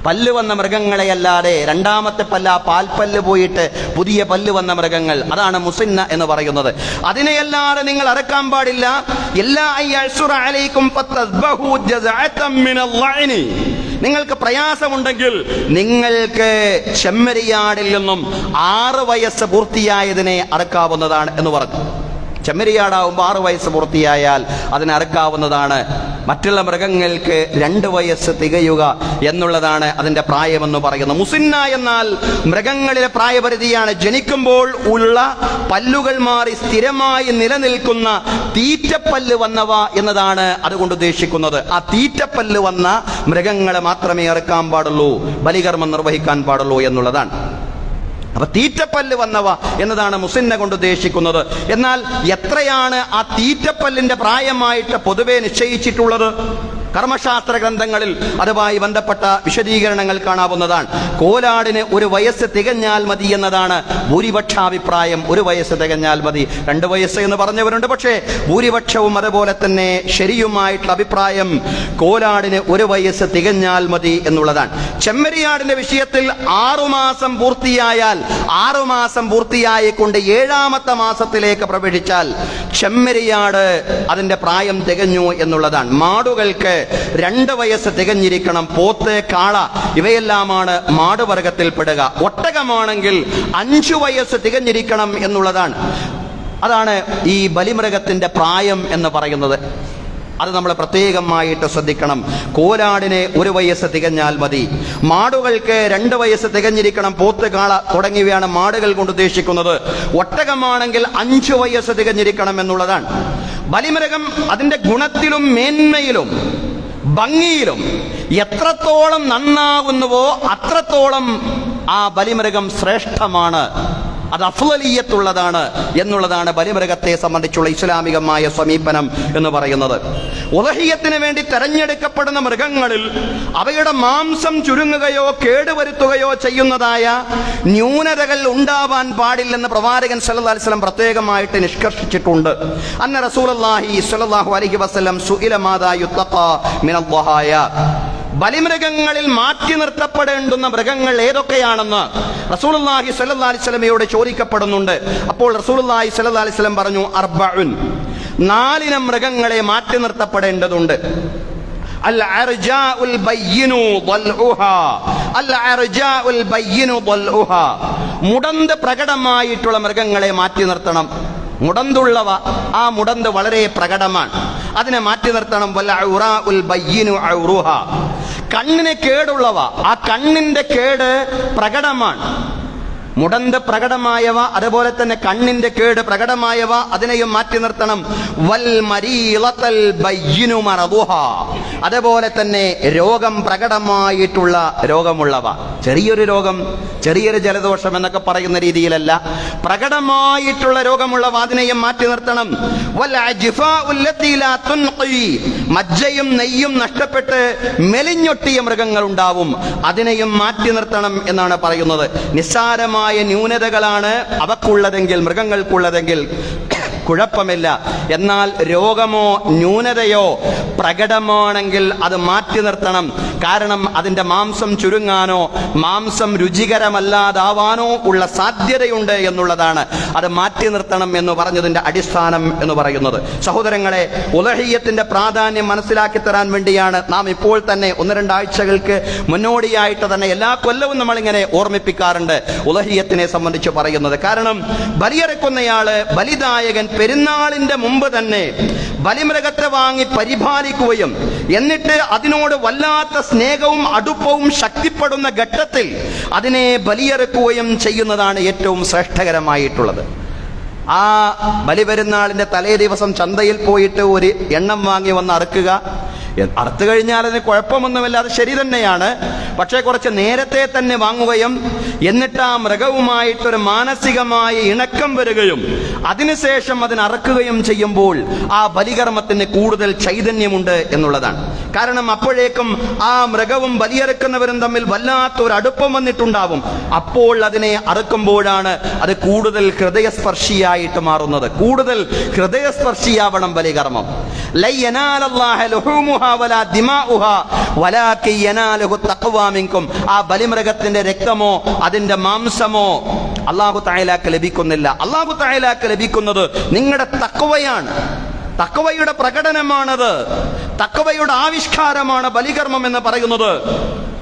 Speaker 1: പല്ല് വന്ന മൃഗങ്ങളെയല്ലാതെ, രണ്ടാമത്തെ പല്ല് ആ പാൽപ്പല്ല് പോയിട്ട് പുതിയ പല്ല് വന്ന മൃഗങ്ങൾ, അതാണ് മുസിന്ന എന്ന് പറയുന്നത്. അതിനെയല്ലാതെ നിങ്ങൾ അറക്കാൻ പാടില്ല. എല്ലാ അയ്യഅ്സുറ അലൈക്കും ഫതസ്ബഹു ജസ്അതൻ മിനൽ ലഅനി, നിങ്ങൾക്ക് പ്രയാസമുണ്ടെങ്കിൽ നിങ്ങൾക്ക് ചെമ്മരിയാടിൽ നിന്നും 6 വയസ്സ് പൂർത്തിയായതിനെ അറക്കാവുന്നതാണ് എന്ന് പറഞ്ഞു. ചെമ്മരിയാടാവുമ്പോൾ 6 വയസ്സ് പൂർത്തിയായാൽ അതിനെ അറുക്കാവുന്നതാണ്. മറ്റുള്ള മൃഗങ്ങൾക്ക് 2 വയസ്സ് തികയുക എന്നുള്ളതാണ് അതിന്റെ പ്രായമെന്ന് പറയുന്നത്. മുസിന്ന എന്നാൽ മൃഗങ്ങളിലെ പ്രായപരിധിയാണ്. ജനിക്കുമ്പോൾ ഉള്ള പല്ലുകൾ മാറി സ്ഥിരമായി നിലനിൽക്കുന്ന തീറ്റപ്പല്ല് വന്നവ എന്നതാണ് അതുകൊണ്ട് ഉദ്ദേശിക്കുന്നത്. ആ തീറ്റപ്പല്ല് വന്ന മൃഗങ്ങളെ മാത്രമേ അറുക്കാൻ പാടുള്ളൂ, ബലികർമ്മം നിർവഹിക്കാൻ പാടുള്ളൂ എന്നുള്ളതാണ്. അപ്പൊ തീറ്റപ്പല്ല് വന്നവ എന്നതാണ് മുസിന്ന കൊണ്ട് ഉദ്ദേശിക്കുന്നത്. എന്നാൽ എത്രയാണ് ആ തീറ്റപ്പല്ലിന്റെ പ്രായമായിട്ട് പൊതുവെ നിശ്ചയിച്ചിട്ടുള്ളത്? കർമ്മശാസ്ത്ര ഗ്രന്ഥങ്ങളിൽ അതുമായി ബന്ധപ്പെട്ട വിശദീകരണങ്ങൾ കാണാവുന്നതാണ്. കോലാടിന് 1 വയസ്സ് തികഞ്ഞാൽ മതി എന്നതാണ് ഭൂരിപക്ഷാഭിപ്രായം. 1 വയസ്സ് തികഞ്ഞാൽ മതി. 2 വയസ്സ് എന്ന് പറഞ്ഞവരുണ്ട്. പക്ഷേ ഭൂരിപക്ഷവും അതുപോലെ തന്നെ ശരിയുമായിട്ടുള്ള അഭിപ്രായം കോലാടിന് 1 വയസ്സ് തികഞ്ഞാൽ മതി എന്നുള്ളതാണ്. ചെമ്മരിയാടിന്റെ വിഷയത്തിൽ 6 മാസം പൂർത്തിയായാൽ, 6 മാസം പൂർത്തിയായിക്കൊണ്ട് 7ാമത്തെ മാസത്തിലേക്ക് പ്രവേശിച്ചാൽ ചെമ്മരിയാട് അതിന്റെ പ്രായം തികഞ്ഞു എന്നുള്ളതാണ്. മാടുകൾക്ക് 2 വയസ്സ് തികഞ്ഞിരിക്കണം. പോത്ത്, കാള ഇവയെല്ലാമാണ് മാടുവർഗത്തിൽപ്പെടുക. ഒട്ടകമാണെങ്കിൽ 5 വയസ്സ് തികഞ്ഞിരിക്കണം എന്നുള്ളതാണ്. അതാണ് ഈ ബലിമൃഗത്തിന്റെ പ്രായം എന്ന് പറയുന്നത്. അത് നമ്മൾ പ്രത്യേകമായിട്ട് ശ്രദ്ധിക്കണം. കോലാടിന് 1 വയസ്സ് തികഞ്ഞാൽ മതി. മാടുകൾക്ക് 2 വയസ്സ് തികഞ്ഞിരിക്കണം. പോത്ത്, കാള തുടങ്ങിയവയാണ് മാടുകൾ കൊണ്ട് ഉദ്ദേശിക്കുന്നത്. ഒട്ടകമാണെങ്കിൽ 5 വയസ്സ് തികഞ്ഞിരിക്കണം എന്നുള്ളതാണ്. ബലിമൃഗം അതിന്റെ ഗുണത്തിലും മേന്മയിലും ഭംഗിയിലും എത്രത്തോളം നന്നാകുന്നുവോ അത്രത്തോളം ആ ബലിമൃഗം ശ്രേഷ്ഠമാണ്, അത് അഫ്ളലിയത്തുള്ളതാണ് എന്നുള്ളതാണ് ബലിമൃഗത്തെ സംബന്ധിച്ചുള്ള ഇസ്ലാമികമായ സമീപനം എന്ന് പറയുന്നത്. ഉളഹിയത്തിന് വേണ്ടി തെരഞ്ഞെടുക്കപ്പെടുന്ന മൃഗങ്ങളിൽ അവയുടെ മാംസം ചുരുങ്ങുകയോ കേടുവരുത്തുകയോ ചെയ്യുന്നതായ ന്യൂനതകൾ ഉണ്ടാവാൻ പാടില്ലെന്ന് പ്രവാചകൻ സല്ലല്ലാഹു അലൈഹി വസല്ലം പ്രത്യേകമായിട്ട് നിഷ്കർഷിച്ചിട്ടുണ്ട്. അന്ന റസൂലുള്ളാഹി സ്വല്ലല്ലാഹു അലൈഹി വസല്ലം സുഇല മാദാ യുത്തഖാ മിനൽ ദഹായ, ബലിമൃഗങ്ങളിൽ മാറ്റി നിർത്തപ്പെടേണ്ടുന്ന മൃഗങ്ങൾ ഏതൊക്കെയാണെന്ന് റസൂലുള്ളാഹി സ്വല്ലല്ലാഹു അലൈഹി വസല്ലമയോട് ചോദിക്കപ്പെടുന്നുണ്ട്. അപ്പോൾ റസൂലുള്ളാഹി സ്വല്ലല്ലാഹു അലൈഹി വസല്ലം പറഞ്ഞു, അർബഉൻ, 4 ഇനം മൃഗങ്ങളെ മാറ്റി നിർത്തപ്പെടേണ്ടതുണ്ട്. അൽ അർജാഉൽ ബയ്യിനു ദൽഉഹാ, അൽ അർജാഉൽ ബയ്യിനു ദൽഉഹാ, മുടന്ത് പ്രകടമായിട്ടുള്ള മൃഗങ്ങളെ മാറ്റി നിർത്തണം. മുടന്തുള്ളവ, ആ മുടന്ത് വളരെ പ്രകടമാണ്, അതിനെ മാറ്റി നിർത്തണം. വൽ ഔറാഉൽ ബയ്യിനു ഔറുഹാ, കണ്ണിന് കേടുള്ളവ, ആ കണ്ണിന്റെ കേട് പ്രകടമാണ്. മുടന്ത് പ്രകടമായവ, അതുപോലെ തന്നെ കണ്ണിന്റെ കേട് പ്രകടമായവ, അതിനെയും മാറ്റി നിർത്തണം. വൽ മരീളത്തൽ ബയ്യിനു മറദുഹാ, അതുപോലെ തന്നെ രോഗം പ്രകടമായിട്ടുള്ള രോഗമുള്ളവ, ചെറിയൊരു രോഗം, ചെറിയൊരു ജലദോഷം എന്നൊക്കെ പറയുന്ന രീതിയിലല്ല, പ്രകടമായിട്ടുള്ള രോഗമുള്ളവ, അതിനെയും മാറ്റി നിർത്തണം. വൽ അജ്ഫാഉൽ ലത്തി ലാ തുൻഖി, മജ്ജയും നെയ്യും നഷ്ടപ്പെട്ട് മെലിഞ്ഞൊട്ടിയ മൃഗങ്ങൾ ഉണ്ടാവും, അതിനെയും മാറ്റി നിർത്തണം എന്നാണ് പറയുന്നത്. നിസ്സാരമായ ന്യൂനതകളാണ് അവക്കുള്ളതെങ്കിൽ, മൃഗങ്ങൾക്കുള്ളതെങ്കിൽ കുഴപ്പമില്ല. എന്നാൽ രോഗമോ ന്യൂനതയോ പ്രകടമാണെങ്കിൽ അത് മാറ്റി നിർത്തണം. കാരണം അതിന്റെ മാംസം ചുരുങ്ങാനോ മാംസം രുചികരമല്ലാതാവാനോ ഉള്ള സാധ്യതയുണ്ട് എന്നുള്ളതാണ് അത് മാറ്റി നിർത്തണം എന്ന് പറഞ്ഞതിന്റെ അടിസ്ഥാനം എന്ന് പറയുന്നത്. സഹോദരങ്ങളെ, ഉലഹിയത്തിന്റെ പ്രാധാന്യം മനസ്സിലാക്കി തരാൻ വേണ്ടിയാണ് നാം ഇപ്പോൾ തന്നെ 1-2 ആഴ്ചകൾക്ക് മുന്നോടിയായിട്ട് തന്നെ എല്ലാ കൊല്ലവും നമ്മളിങ്ങനെ ഓർമ്മിപ്പിക്കാറുണ്ട് ഉലഹിയത്തിനെ സംബന്ധിച്ച് പറയുന്നത്. കാരണം ബലിയറക്കുന്നയാള്, ബലിദായകൻ പെരുന്നാളിന്റെ മുമ്പ് തന്നെ ബലിമൃഗത്തെ വാങ്ങി പരിപാലിക്കുകയും എന്നിട്ട് അതിനോട് വല്ലാത്ത സ്നേഹവും അടുപ്പവും ശക്തിപ്പെടുന്ന ഘട്ടത്തിൽ അതിനെ ബലിയറുക്കുകയും ചെയ്യുന്നതാണ് ഏറ്റവും ശ്രേഷ്ഠകരമായിട്ടുള്ളത്. ആ ബലിപെരുന്നാളിന്റെ തലേ ദിവസം ചന്തയിൽ പോയിട്ട് ഒരു എണ്ണം വാങ്ങി വന്ന് അറുക്കുക. അറുത്തു കഴിഞ്ഞാൽ അതിന് കുഴപ്പമൊന്നുമില്ല, അത് ശരി തന്നെയാണ്. പക്ഷേ കുറച്ച് നേരത്തെ തന്നെ വാങ്ങുകയും എന്നിട്ട് ആ മൃഗവുമായിട്ടൊരു മാനസികമായി ഇണക്കം വരികയും അതിനുശേഷം അതിന് അറുക്കുകയും ചെയ്യുമ്പോൾ ആ ബലികർമ്മത്തിന് കൂടുതൽ ചൈതന്യമുണ്ട് എന്നുള്ളതാണ്. കാരണം അപ്പോഴേക്കും ആ മൃഗവും ബലിയറുക്കുന്നവരും തമ്മിൽ വല്ലാത്തൊരു അടുപ്പം വന്നിട്ടുണ്ടാവും. അപ്പോൾ അതിനെ അറുക്കുമ്പോഴാണ് അത് കൂടുതൽ ഹൃദയസ്പർശിയായിട്ട് മാറുന്നത്. കൂടുതൽ ഹൃദയസ്പർശിയാവണം ബലികർമ്മം. ലൻ യനാലല്ലാഹ ലുഹൂമുഹാ വലാ ദിമാഉഹാ വലാകിൻ യനാലുഹു തഖ്വാ മിൻകും. ആ ബലിമൃഗത്തിന്റെ രക്തമോ അതിന്റെ മാംസമോ അല്ലാഹു തആലാക്ക് ലഭിക്കുന്നില്ല. അല്ലാഹു തആലാക്ക് ലഭിക്കുന്നത് നിങ്ങളുടെ തഖ്വയാണ്. തഖ്വയുടെ പ്രകടനമാണത്. തഖ്വയുടെ ആവിഷ്കാരമാണ് ബലികർമ്മം എന്ന് പറയുന്നത്.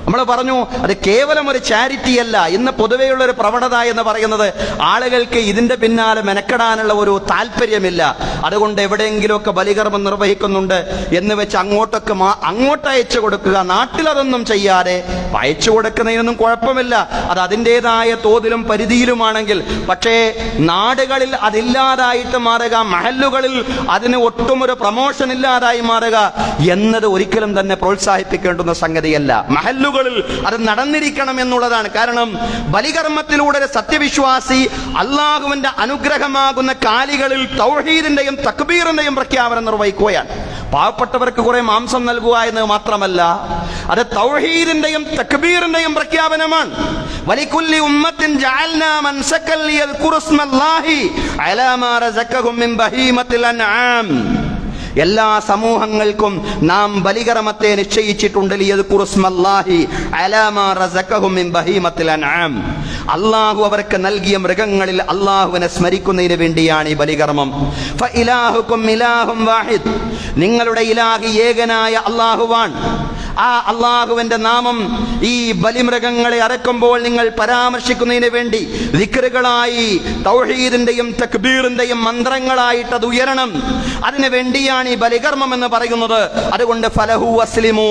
Speaker 1: നമ്മൾ പറഞ്ഞു അത് കേവലം ഒരു ചാരിറ്റി അല്ല. ഇന്ന് പൊതുവെയുള്ള ഒരു പ്രവണത എന്ന് പറയുന്നത് ആളുകൾക്ക് ഇതിന്റെ പിന്നാലെ മെനക്കെടാനുള്ള ഒരു താല്പര്യമില്ല. അതുകൊണ്ട് എവിടെയെങ്കിലുമൊക്കെ ബലികർമ്മം നിർവഹിക്കുന്നുണ്ട് എന്ന് വെച്ച് അങ്ങോട്ട് അയച്ചു കൊടുക്കുക. നാട്ടിലതൊന്നും ചെയ്യാതെ അയച്ചു കൊടുക്കുന്നതിനൊന്നും കുഴപ്പമില്ല, അത് അതിൻ്റെതായ തോതിലും പരിധിയിലുമാണെങ്കിൽ. പക്ഷേ നാടുകളിൽ അതില്ലാതായിട്ട് മാറുക, മഹല്ലുകളിൽ അതിന് ഒട്ടും ഒരു പ്രമോഷൻ ഇല്ലാതായി മാറുക എന്നത് ഒരിക്കലും തന്നെ പ്രോത്സാഹിപ്പിക്കേണ്ടുന്ന സംഗതിയല്ല. മഹല്ലുകളിൽ അത് നടന്നിരിക്കണം എന്നുള്ളതാണ്. കാരണം ബലികർമ്മത്തിലൂടെ ഒരു സത്യവിശ്വാസി അള്ളാഹുവിന്റെ അനുഗ്രഹമാകുന്ന കാലികളിൽ തൗഹീദിന്റെയും തക്ബീറിന്റെയും പ്രഖ്യാപനം നിർവഹിക്കുകയാണ്. പാവപ്പെട്ടവർക്ക് കുറെ മാംസം നൽകുക എന്ന് മാത്രമല്ല, അത് തൗഹീദിന്റെയും തക്ബീറിന്റെയും പ്രഖ്യാപനമാണ്. വലികുല്ലി ഉമ്മത്തിൻ ജഅൽനാ മൻസകൻ ലിയദ്കുറു ഇസ്മല്ലാഹി അലാ മാ റസഖഹും മിൻ ബഹീമത്തിൽ അൻആം. എല്ലാ സമൂഹങ്ങൾക്കും നാം ബലികർമ്മത്തെ നിശ്ചയിച്ചിട്ടുണ്ട്. ലിയദ്കുറു ഇസ്മല്ലാഹി അലാ മാ റസഖഹും മിൻ ബഹീമത്തിൽ അൻആം. അല്ലാഹു അവർക്ക് നൽകിയ മൃഗങ്ങളിൽ അല്ലാഹുവിനെ സ്മരിക്കുന്നതിന് വേണ്ടിയാണ് ഈ ബലികർമ്മം. ഫഇലാഹുകും ഇലാഹും വാഹിദ്. നിങ്ങളുടെ ഇലാഹി ഏകനായ അല്ലാഹുവാണ്. ആ അള്ളാഹുവിന്റെ നാമം ഈ ബലിമൃഗങ്ങളെ അറക്കുമ്പോൾ നിങ്ങൾ പരാമർശിക്കുന്നതിന് വേണ്ടി ദിക്റുകളായി തൗഹീദിന്റെയും തക്ബീറിന്റെയും മന്ത്രങ്ങളായിട്ട് അത് ഉയരണം. അതിനു വേണ്ടിയാണ് ഈ ബലികർമ്മം എന്ന് പറയുന്നത്. അതുകൊണ്ട് ഫലഹു അസ്ലിമു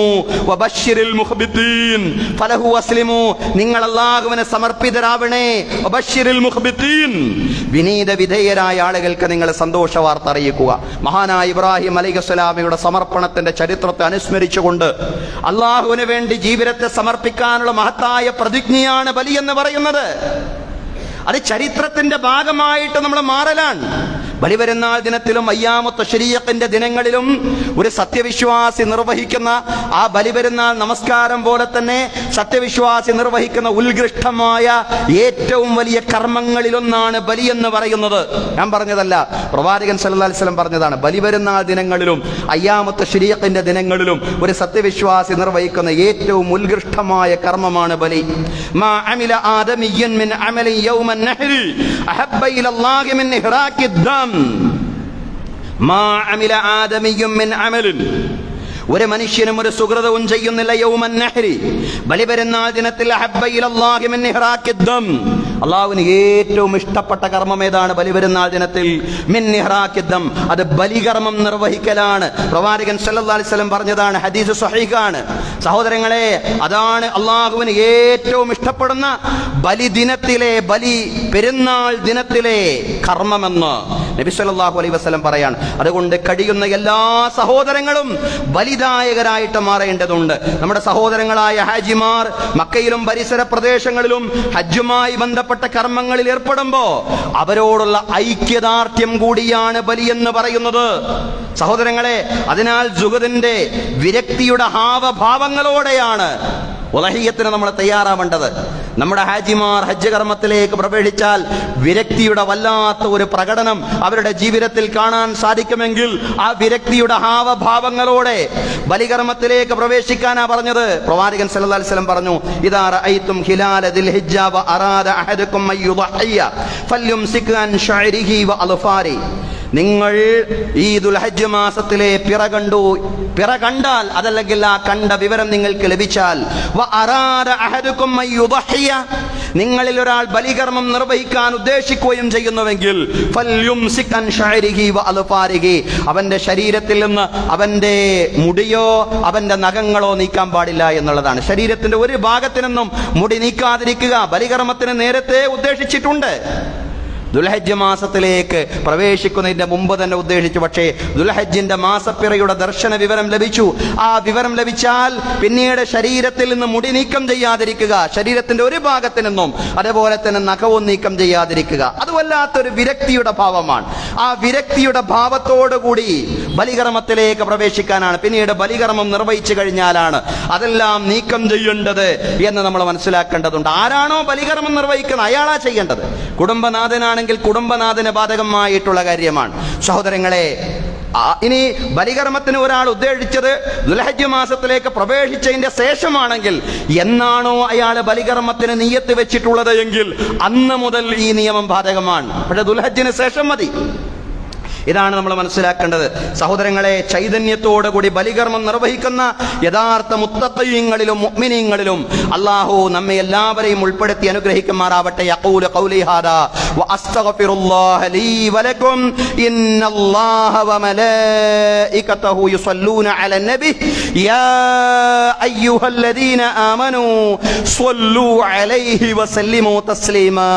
Speaker 1: വബശ്ശിരിൽ മുഖ്ബിതീൻ. ഫലഹു അസ്ലിമു, നിങ്ങൾ അള്ളാഹുവിനെ സമർപ്പിതരാവണേ. വബശ്ശിരിൽ മുഖ്ബിതീൻ, വിനീത വിധേയരായ ആളുകൾക്ക് നിങ്ങൾ സന്തോഷ വാർത്ത അറിയിക്കുക. മഹാനായ ഇബ്രാഹിം അലൈഹിസ്സലാമയുടെ സമർപ്പണത്തിന്റെ ചരിത്രത്തെ അനുസ്മരിച്ചുകൊണ്ട് അള്ളാഹുവിന് വേണ്ടി ജീവിതത്തെ സമർപ്പിക്കാനുള്ള മഹത്തായ പ്രതിജ്ഞയാണ് ബലി എന്ന് പറയുന്നത്. അത് ചരിത്രത്തിന്റെ ഭാഗമായിട്ട് നമ്മൾ മാറലാണ്. ബലിപെരുന്നാൾ ദിനത്തിലും അയ്യാമു തശ്രീഖിന്റെ ദിനങ്ങളിലും ഒരു സത്യവിശ്വാസി നിർവഹിക്കുന്ന ആ ബലിപെരുന്നാൾ നമസ്കാരം പോലെ തന്നെ സത്യവിശ്വാസി നിർവഹിക്കുന്ന ഉത്കൃഷ്ടമായ ഏറ്റവും വലിയ കർമ്മങ്ങളിലൊന്നാണ് ബലി എന്ന് പറയുന്നത്. ഞാൻ പറഞ്ഞതല്ല, പ്രവാചകൻ സല്ലല്ലാഹു അലൈഹി വസല്ലം പറഞ്ഞതാണ്. ബലിപെരുന്നാൾ ദിനങ്ങളിലും അയ്യാമു തശ്രീഖിന്റെ ദിനങ്ങളിലും ഒരു സത്യവിശ്വാസി നിർവഹിക്കുന്ന ഏറ്റവും ഉത്കൃഷ്ടമായ കർമ്മമാണ് ബലി. മാ അമില ആദമിയ്യൻ മിൻ അമലി യൗമൻ നഹ്രി അഹബ്ബ ഇലല്ലാഹി മിൻ ഇഹ്റാഖി ദം. മാ അമില ആദമിയ്യും മിൻ അമലിൻ, ഒരു മനുഷ്യനും ഒരു സുകൃതവും ചെയ്യുന്നില്ല യൗമൻ നഹ്രി, ബലിപെരുന്നാൾ ദിനത്തിൽ അഹബ്ബ ഇലല്ലാഹി മിൻ ഇഹ്റാഖി ദം. അള്ളാഹുവിന് ഏറ്റവും ഇഷ്ടപ്പെട്ട കർമ്മം ഏതാണ്? ബലിപെരുന്നാൾ ദിനത്തിൽ മിൻ ഇഹ്റാഖി ദം, അത് ബലികർമ്മം നിർവഹിക്കലാണ്. പ്രവാചകൻ സല്ലല്ലാഹു അലൈഹി വസല്ലം പറഞ്ഞതാണ്, ഹദീസ് സ്വഹീഹാണ്. സഹോദരങ്ങളെ, അതാണ് അള്ളാഹുവിന് ഏറ്റവും ഇഷ്ടപ്പെടുന്ന ബലി ദിനത്തിലെ, ബലി പെരുന്നാൾ ദിനത്തിലെ കർമ്മമെന്ന് നബി സല്ലല്ലാഹു അലൈഹി വസല്ലം പറയാണ്. അതുകൊണ്ട് കഴിയുന്ന എല്ലാ സഹോദരങ്ങളും ബലിദായകരായിട്ട് മാറേണ്ടതുണ്ട്. നമ്മുടെ സഹോദരങ്ങളായ ഹാജിമാർ മക്കയിലും പരിസര പ്രദേശങ്ങളിലും ഹജ്ജുമായി ബന്ധപ്പെട്ട കർമ്മങ്ങളിൽ ഏർപ്പെടുമ്പോ അവരോടുള്ള ഐക്യദാർഢ്യം കൂടിയാണ് ബലി എന്ന് പറയുന്നത്. സഹോദരങ്ങളെ, അതിനാൽ സുഗതിന്റെ വിരക്തിയുടെ ഹാവഭാവങ്ങളോടെയാണ് ഉളഹിയത്തിന് നമ്മൾ തയ്യാറാവേണ്ടത്. നമ്മുടെ ഹാജിമാർ ഹജ്ജ് കർമ്മത്തിലേക്ക് പ്രവേശിച്ചാൽ വിരക്തിയുടെ വല്ലാത്ത ഒരു പ്രകടനം അവരുടെ ജീവിതത്തിൽ കാണാൻ സാധിക്കുമെങ്കിൽ ആ വിരക്തിയുടെ ഹാവഭാവങ്ങളോടെ ബലികർമ്മത്തിലേക്ക് പ്രവേശിക്കാനാ പറഞ്ഞത്. പ്രവാചകൻ സല്ലല്ലാഹു അലൈഹി വസല്ലം പറഞ്ഞു, ഇദാ റഅയ്തും ഹിലാല ദിൽഹിജ്ജ വ അറാദ അഹദുക്കും അയ്യുദഹിയ ഫല്യുംസിക് അൻ ശഅരിഹി വ അൽഫാരി. നിങ്ങൾ ഈ ദുൽഹജ്ജ് മാസത്തിലെ പിറ കണ്ടാൽ, അതല്ലെങ്കിൽ ആ കണ്ട വിവരം നിങ്ങൾക്ക് ലഭിച്ചാൽ, നിങ്ങളിൽ ഒരാൾ ബലികർമ്മം നിർവഹിക്കാൻ ഉദ്ദേശിക്കുകയും ചെയ്യുന്നുവെങ്കിൽ അവന്റെ ശരീരത്തിൽ നിന്ന് അവന്റെ മുടിയോ അവന്റെ നഖങ്ങളോ നീക്കാൻ പാടില്ല എന്നുള്ളതാണ്. ശരീരത്തിന്റെ ഒരു ഭാഗത്തു നിന്നും മുടി നീക്കാതിരിക്കുക ബലികർമ്മത്തിന് നേരത്തെ ഉദ്ദേശിച്ചിട്ടുണ്ട്. ദുൽഹജ്ജ് മാസത്തിലേക്ക് പ്രവേശിക്കുന്നതിന്റെ മുമ്പ് തന്നെ ഉദ്ദേശിച്ചു. പക്ഷേ ദുൽഹജ്ജിന്റെ മാസപ്പിറയുടെ ദർശന വിവരം ലഭിച്ചു. ആ വിവരം ലഭിച്ചാൽ പിന്നീട് ശരീരത്തിൽ നിന്ന് മുടി നീക്കം ചെയ്യാതിരിക്കുക, ശരീരത്തിന്റെ ഒരു ഭാഗത്ത് നിന്നും, അതേപോലെ തന്നെ നഖവും നീക്കം ചെയ്യാതിരിക്കുക. അത് വല്ലാത്തൊരു വിരക്തിയുടെ ഭാവമാണ്. ആ വിരക്തിയുടെ ഭാവത്തോടുകൂടി ബലികർമ്മത്തിലേക്ക് പ്രവേശിക്കാനാണ്. പിന്നീട് ബലികർമ്മം നിർവഹിച്ചു കഴിഞ്ഞാലാണ് അതെല്ലാം നീക്കം ചെയ്യേണ്ടത് എന്ന് നമ്മൾ മനസ്സിലാക്കേണ്ടതുണ്ട്. ആരാണോ ബലികർമ്മം നിർവഹിക്കുന്നത് അയാളാ ചെയ്യേണ്ടത്. കുടുംബനാഥനാണെങ്കിൽ കുടുംബനാഥന് ബാധകമായിട്ടുള്ള കാര്യമാണ്. സഹോദരങ്ങളെ, ഇനി ബലികർമ്മത്തിന് ഒരാൾ ഉദ്ദേശിച്ചത് ദുൽഹജ്ജ് മാസത്തിലേക്ക് പ്രവേശിച്ചതിന്റെ ശേഷമാണെങ്കിൽ, എന്നാണോ അയാൾ ബലികർമ്മത്തിന് നിയ്യത്ത് വെച്ചിട്ടുള്ളത് എങ്കിൽ അന്ന് മുതൽ ഈ നിയമം ബാധകമാണ്. പക്ഷെ ദുൽഹജ്ജിന് ശേഷം മതി. ഇതാണ് നമ്മൾ മനസ്സിലാക്കേണ്ടത്. സഹോദരങ്ങളെ, ചൈതന്യത്തോടുകൂടി ബലികർമ്മം നിർവഹിക്കുന്ന യഥാർത്ഥ മുത്തഖീങ്ങളിലും മുഅ്മിനീങ്ങളിലും അല്ലാഹു നമ്മെ എല്ലാവരെയും ഉൾപ്പെടുത്തി അനുഗ്രഹിക്കുമാറാവട്ടെ. യഖൂലു ഖൗലി ഹാദാ വഅസ്തഗ്ഫിറുല്ലാഹ ലീ വലക്കും ഇന്നല്ലാഹ വമലായികതഹു യുസല്ലൂന അലൻ നബി യാ അയ്യുഹല്ലദീന ആമനൂ സ്വല്ലൂ അലൈഹി വസല്ലിമൂ തസ്ലീമാ.